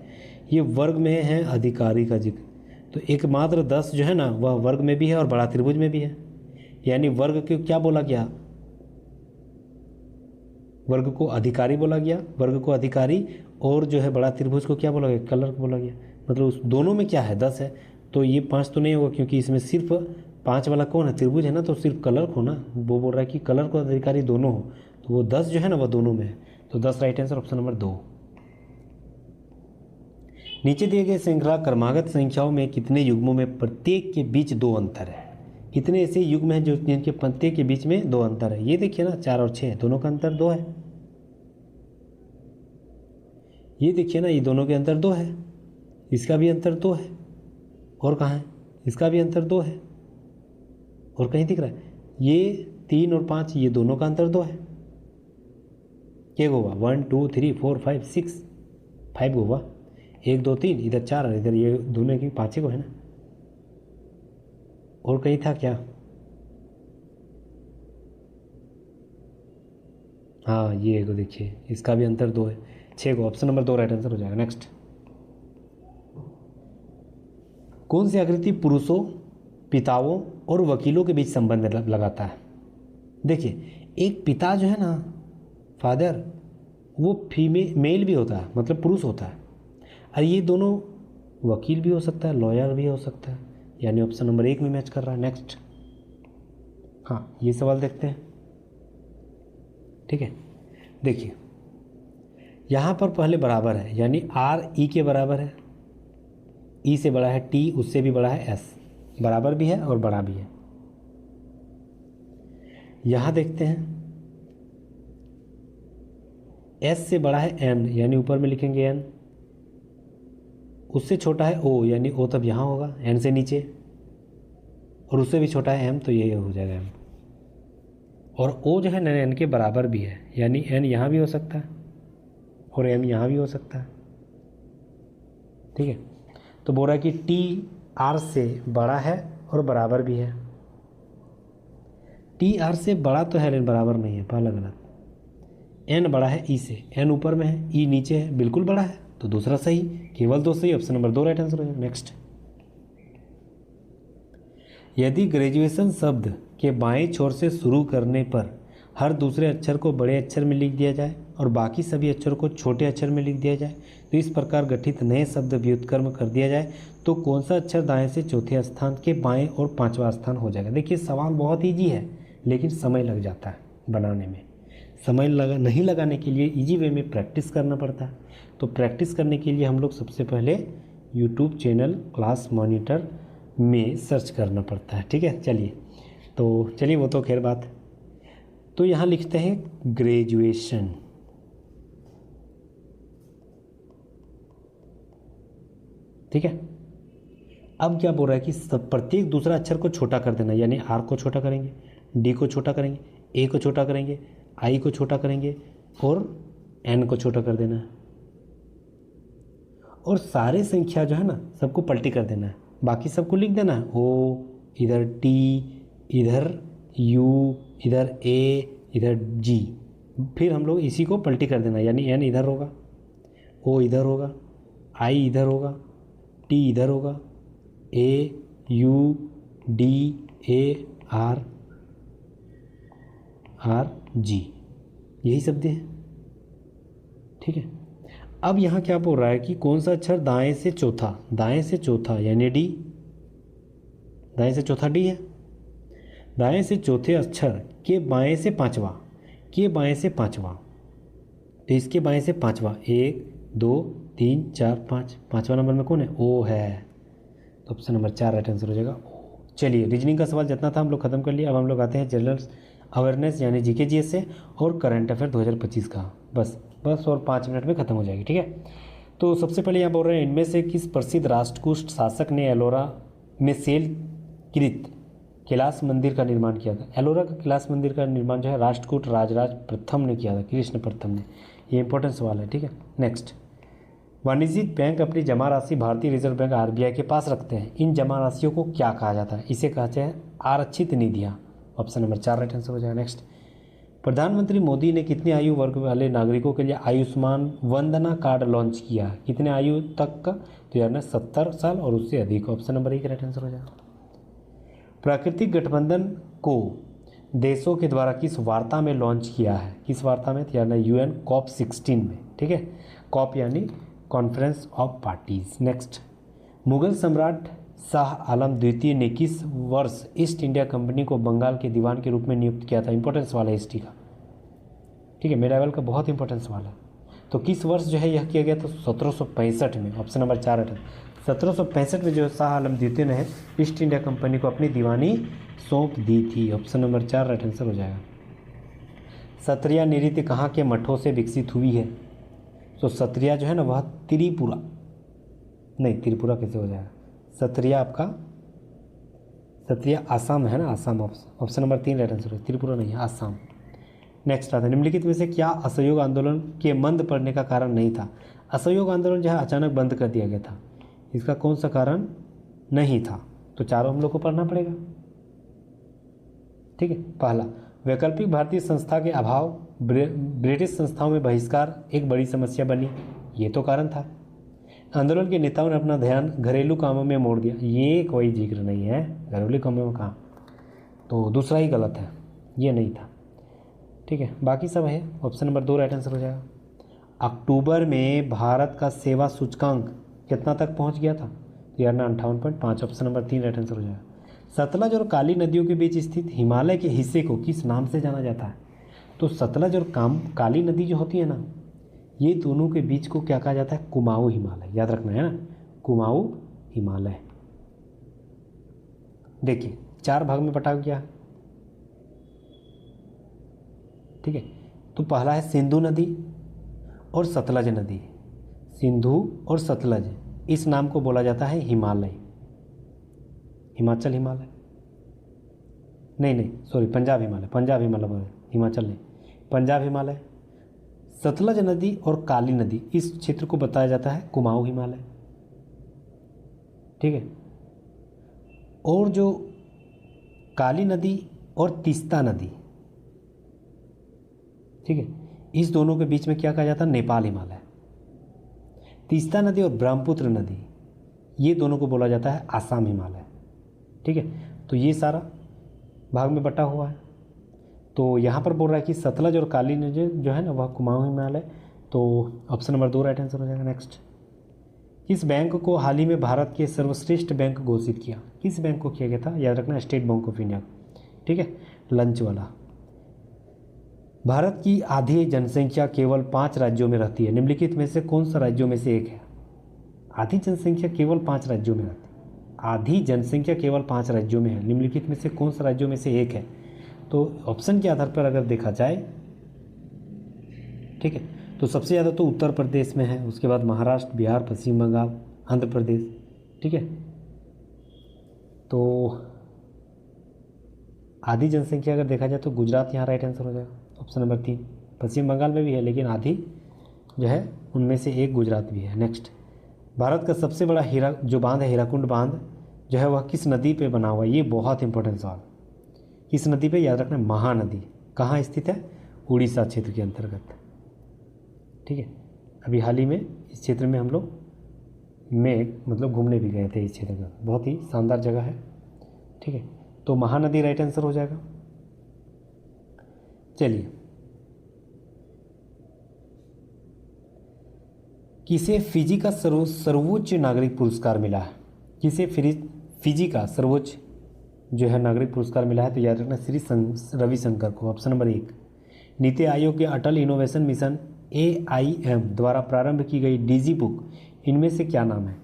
ये वर्ग में है अधिकारी का जिक्र। तो एकमात्र 10 जो है ना, वह वर्ग में भी है और बड़ा त्रिभुज में भी है, यानी वर्ग को क्या बोला गया, वर्ग को अधिकारी बोला गया, वर्ग को अधिकारी, और जो है बड़ा त्रिभुज को क्या बोला गया, क्लर्क बोला गया। मतलब उस दोनों में क्या है, 10 है, तो ये 5 तो नहीं होगा, क्योंकि इसमें सिर्फ 5 वाला कौन है, त्रिभुज है ना, तो सिर्फ क्लर्क हो ना। वो बोल रहा है कि क्लर्क और अधिकारी दोनों हो, तो वो 10 जो है ना, वह दोनों में है, तो 10 राइट आंसर, ऑप्शन नंबर 2। नीचे दिए गए श्रृंखला क्रमागत संख्याओं में कितने युग्मों में प्रत्येक के बीच 2 अंतर है। कितने ऐसे युग्म हैं जो जिनके प्रत्येक के बीच में 2 अंतर है। ये देखिए ना, 4 और 6 दोनों का अंतर 2 है। ये देखिए ना, ये दोनों के अंतर 2 है, इसका भी अंतर 2 है, और कहाँ है, इसका भी अंतर 2 है, और कहीं दिख रहा है। ये 3 और 5, ये दोनों का अंतर 2 है। क्या होगा, 1 2 3 4 5 6, 5 होगा, 1 2 3, इधर 4 इधर, ये दोनों की 5 को है ना, और कहीं था क्या, हाँ ये को देखिए, इसका भी अंतर 2 है, 6 को, ऑप्शन नंबर 2 राइट आंसर हो जाएगा। नेक्स्ट, कौन सी आकृति पुरुषों, पिताओं और वकीलों के बीच संबंध लगाता है। देखिए, एक पिता जो है ना, फादर, वो मेल भी होता है, मतलब पुरुष होता है, और ये दोनों वकील भी हो सकता है, लॉयर भी हो सकता है, यानी ऑप्शन नंबर 1 में मैच कर रहा है। नेक्स्ट, हाँ, ये सवाल देखते हैं। ठीक है, देखिए यहाँ पर पहले बराबर है, यानी R E के बराबर है, E से बड़ा है T, उससे भी बड़ा है S, बराबर भी है और बड़ा भी है। यहाँ देखते हैं S से बड़ा है N, यानी ऊपर में लिखेंगे N, उससे छोटा है O, यानी O तब यहाँ होगा N से नीचे, और उससे भी छोटा है M, तो ये हो जाएगा M। और O जो है ना N के बराबर भी है, यानी N यहाँ भी हो सकता है और M यहाँ भी हो सकता है। ठीक है, तो बोल रहा है कि T R से बड़ा है और बराबर भी है। T R से बड़ा तो है लेकिन बराबर नहीं है, पहला गलत। N बड़ा है E से, N ऊपर में है, E नीचे है, बिल्कुल बड़ा है, तो दूसरा सही, केवल दो सही, ऑप्शन नंबर 2 राइट आंसर हो जाएगा। नेक्स्ट, यदि ग्रेजुएशन शब्द के बाएं छोर से शुरू करने पर हर दूसरे अक्षर को बड़े अक्षर में लिख दिया जाए और बाकी सभी अक्षरों को छोटे अक्षर में लिख दिया जाए, तो इस प्रकार गठित नए शब्द व्युत्क्रम कर दिया जाए, तो कौन सा अक्षर दाएं से चौथे स्थान के बाएं और पांचवा स्थान हो जाएगा। देखिए सवाल बहुत ईजी है, लेकिन समय लग जाता है बनाने में। समय नहीं लगाने के लिए इजी वे में प्रैक्टिस करना पड़ता है। तो प्रैक्टिस करने के लिए हम लोग सबसे पहले यूट्यूब चैनल क्लास मॉनिटर में सर्च करना पड़ता है। ठीक है, चलिए वो तो खैर बात। तो यहाँ लिखते हैं ग्रेजुएशन। ठीक है, अब क्या बोल रहा है कि प्रत्येक दूसरा अक्षर को छोटा कर देना, यानी R को छोटा करेंगे, D को छोटा करेंगे, A को छोटा करेंगे, I को छोटा करेंगे और N को छोटा कर देना है। और सारे संख्या जो है ना सबको पलटी कर देना है, बाकी सबको लिख देना है, O इधर T इधर U इधर A इधर G, फिर हम लोग इसी को पलटी कर देना, यानी N इधर होगा, O इधर होगा, I इधर होगा, T इधर होगा, A U D A R R G, यही शब्द है। ठीक है, अब यहाँ क्या बोल रहा है कि कौन सा अक्षर दाएं से चौथा यानी D, दाएं से चौथा D है, दाएं से चौथे अक्षर के बाएं से पांचवा, तो इसके बाएं से पांचवा, 1 2 3 4 5, पांचवा नंबर में कौन है, O है, तो ऑप्शन नंबर 4 राइट आंसर हो जाएगा। चलिए रीजनिंग का सवाल जितना था हम लोग खत्म कर लिया। अब हम लोग आते हैं जनरल अवेयरनेस यानी जीके जीएस से और करंट अफेयर 2025 का, बस और 5 मिनट में ख़त्म हो जाएगी। ठीक है, तो सबसे पहले यहाँ बोल रहे हैं इनमें से किस प्रसिद्ध राष्ट्रकूट शासक ने एलोरा में शैल कृत कैलाश मंदिर का निर्माण किया था। एलोरा का कैलाश मंदिर का निर्माण जो है राष्ट्रकूट राजराज प्रथम ने किया था, कृष्ण प्रथम ने। ये इंपॉर्टेंट सवाल है। ठीक है, नेक्स्ट, वाणिज्यिक बैंक अपनी जमा राशि भारतीय रिजर्व बैंक आरबीआई के पास रखते हैं। इन जमा राशियों को क्या कहा जाता है, इसे कहते हैं आरक्षित निधियाँ। ऑप्शन नंबर 4 राइट आंसर हो जाएगा। नेक्स्ट, प्रधानमंत्री मोदी ने कितने आयु वर्ग वाले नागरिकों के लिए आयुष्मान वंदना कार्ड लॉन्च किया है, कितने आयु तक का, तो यार 70 साल और उससे अधिक। ऑप्शन नंबर 1 राइट आंसर हो जाएगा। प्राकृतिक गठबंधन को देशों के द्वारा किस वार्ता में लॉन्च किया है, किस वार्ता में, तो यार UN COP16 में। ठीक है, कॉप यानी conference of parties. Next, Mughal सम्राट शाह आलम द्वितीय ने किस वर्ष ईस्ट इंडिया कंपनी को बंगाल के दीवान के रूप में नियुक्त किया था। इंपॉर्टेंट सवाल है हिस्ट्री का। ठीक है, मेरा लेवल का बहुत इंपॉर्टेंट सवाल है। तो किस वर्ष जो है यह किया गया था, 1765 में। ऑप्शन नंबर 4 है। 1765 में जो शाह आलम द्वितीय ने ईस्ट इंडिया कंपनी को अपनी दीवानी सौंप दी थी। ऑप्शन नंबर 4 राइट आंसर हो जाएगा। सत्रिया नृत्य कहाँ के मठों से विकसित हुई है, तो सत्रिया जो है ना वह त्रिपुरा कैसे हो जाएगा, सत्रिया आसाम है ना, Assam. Option number 3 right answer है, त्रिपुरा नहीं है, आसाम। नेक्स्ट आता है, निम्नलिखित में से क्या असहयोग आंदोलन के मंद पड़ने का कारण नहीं था। असहयोग आंदोलन जो है अचानक बंद कर दिया गया था, इसका कौन सा कारण नहीं था, तो चारों हम लोग को पढ़ना पड़ेगा। ठीक है, पहला, वैकल्पिक भारतीय संस्था के अभाव, ब्रिटिश संस्थाओं में बहिष्कार एक बड़ी समस्या बनी, ये तो कारण था। आंदोलन के नेताओं ने अपना ध्यान घरेलू कामों में मोड़ दिया, ये कोई जिक्र नहीं है, घरेलू कामों में कहाँ, तो दूसरा ही गलत है, ये नहीं था। ठीक है, बाकी सब है। ऑप्शन नंबर 2 राइट आंसर हो जाएगा। अक्टूबर में भारत का सेवा सूचकांक कितना तक पहुंच गया था, तो यार ना 58.5। ऑप्शन नंबर 3 राइट आंसर हो जाएगा। सतलज और काली नदियों के बीच स्थित हिमालय के हिस्से को किस नाम से जाना जाता है? तो सतलज और काली नदी जो होती है ना, ये दोनों के बीच को क्या कहा जाता है? कुमाऊं हिमालय। याद रखना है ना, कुमाऊं हिमालय। देखिए 4 भाग में बटा गया, ठीक है। तो पहला है सिंधु नदी और सतलज नदी। सिंधु और सतलज, इस नाम को बोला जाता है हिमालय, हिमाचल हिमालय, नहीं सॉरी, पंजाब हिमालय, पंजाब हिमालय बोले, हिमाचल नहीं, पंजाब हिमालय। सतलज नदी और काली नदी, इस क्षेत्र को बताया जाता है कुमाऊं हिमालय, ठीक है। और जो काली नदी और तीस्ता नदी, ठीक है, इस दोनों के बीच में क्या कहा जाता है? नेपाल हिमालय। तीस्ता नदी और ब्रह्मपुत्र नदी, ये दोनों को बोला जाता है आसाम हिमालय, ठीक है। तो ये सारा भाग में बटा हुआ है। तो यहाँ पर बोल रहा है कि सतलज और काली नदी जो है ना, वह कुमाऊं हिमालय। तो ऑप्शन नंबर 2 राइट आंसर हो जाएगा। नेक्स्ट, किस बैंक को हाल ही में भारत के सर्वश्रेष्ठ बैंक घोषित किया? किस बैंक को किया गया था? याद रखना, स्टेट बैंक ऑफ इंडिया, ठीक है, लंच वाला। भारत की आधी जनसंख्या केवल 5 राज्यों में रहती है, निम्नलिखित में से कौन सा राज्यों में से एक है? आधी जनसंख्या केवल 5 राज्यों में रहती है, आधी जनसंख्या केवल 5 राज्यों में है, निम्नलिखित में से कौन सा राज्यों में से एक है? तो ऑप्शन के आधार पर अगर देखा जाए, ठीक है, तो सबसे ज़्यादा तो उत्तर प्रदेश में है, उसके बाद महाराष्ट्र, बिहार, पश्चिम बंगाल, आंध्र प्रदेश, ठीक है। तो आधी जनसंख्या अगर देखा जाए तो गुजरात यहाँ राइट आंसर हो जाएगा, ऑप्शन नंबर 3। पश्चिम बंगाल में भी है, लेकिन आधी जो है उनमें से एक गुजरात भी है। नेक्स्ट, भारत का सबसे बड़ा जो बांध है, हीराकुंड बांध जो है, वह किस नदी पे बना हुआ है? ये बहुत इंपॉर्टेंट सवाल। किस नदी पे? याद रखना, महानदी। कहाँ स्थित है? उड़ीसा क्षेत्र के अंतर्गत, ठीक है। अभी हाल ही में इस क्षेत्र में हम लोग मतलब घूमने भी गए थे इस क्षेत्र का, बहुत ही शानदार जगह है, ठीक है। तो महानदी राइट आंसर हो जाएगा। चलिए, किसे फिजी का सर्वोच्च नागरिक पुरस्कार मिला है? किसे फिजी का सर्वोच्च जो है नागरिक पुरस्कार मिला है? तो याद रखना, श्री रविशंकर को, ऑप्शन नंबर 1। नीति आयोग के अटल इनोवेशन मिशन AIM द्वारा प्रारंभ की गई डीजी बुक, इनमें से क्या नाम है?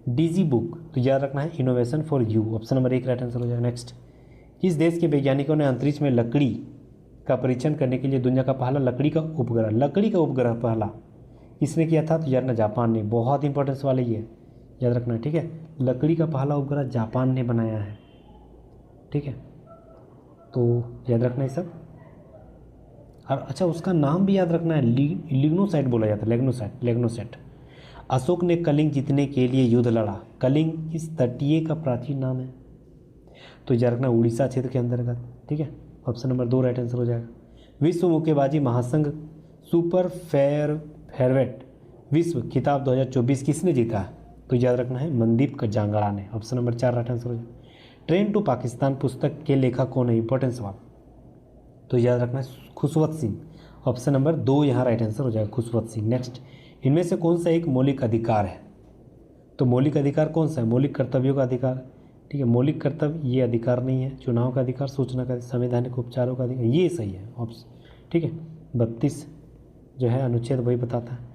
डीजी बुक, तो याद रखना है innovation for you, option number 1 right answer हो जाएगा। नेक्स्ट, किस देश के वैज्ञानिकों ने अंतरिक्ष में लकड़ी का परीक्षण करने के लिए दुनिया का पहला लकड़ी का उपग्रह पहला किसने किया था? तो याद रखना, जापान ने। बहुत इंपॉर्टेंस वाले ये याद रखना, ठीक है। लकड़ी का पहला उपग्रह जापान ने बनाया है, ठीक है। तो याद रखना ये सब। और अच्छा, उसका नाम भी याद रखना है, लिग्नोसाइट बोला जाता है, लेग्नोसाइट। अशोक ने कलिंग जीतने के लिए युद्ध लड़ा। कलिंग किस तटीय का प्राचीन नाम है? तो याद रखना, उड़ीसा क्षेत्र के अंतर्गत, ठीक है। ऑप्शन नंबर 2 राइट आंसर हो जाएगा। विश्व मुक्केबाजी महासंघ सुपर फेयरवेट विश्व खिताब 2024 किसने जीता है? तो याद रखना है, मनदीप जांगड़ा ने, ऑप्शन नंबर 4 राइट आंसर हो जाएगा। ट्रेन टू पाकिस्तान पुस्तक के लेखक कौन है? इंपॉर्टेंट सवाल। तो याद रखना है, खुशवंत सिंह, ऑप्शन नंबर 2 यहाँ राइट आंसर हो जाएगा, खुशवंत सिंह। नेक्स्ट, इनमें से कौन सा एक मौलिक अधिकार है? तो मौलिक अधिकार कौन सा है? मौलिक कर्तव्यों का अधिकार, ठीक है। मौलिक कर्तव्य ये अधिकार नहीं है। चुनाव का अधिकार, सूचना का, संवैधानिक उपचारों का अधिकार, ये सही है ऑप्शन, ठीक है। 32 जो है अनुच्छेद वही बताता है।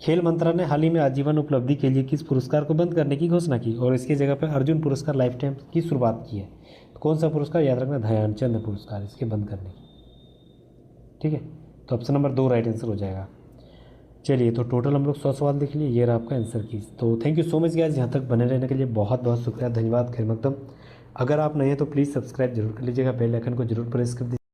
खेल मंत्रालय ने हाल ही में आजीवन उपलब्धि के लिए किस पुरस्कार को बंद करने की घोषणा की और इसके जगह पर अर्जुन पुरस्कार लाइफ टाइम की शुरुआत की है? तो कौन सा पुरस्कार? याद रखना, ध्यानचंद पुरस्कार, इसके बंद करने की, ठीक है। तो ऑप्शन नंबर 2 राइट आंसर हो जाएगा। चलिए, तो टोटल हम लोग 100 सवाल देख लिए, ये रहा आपका आंसर की। तो thank you so much guys, यहाँ तक बने रहने के लिए बहुत बहुत शुक्रिया, धन्यवाद, खैर मकदम। अगर आप नए हैं तो प्लीज़ सब्सक्राइब जरूर कर लीजिएगा, बेल आइकन को जरूर प्रेस कर दीजिए।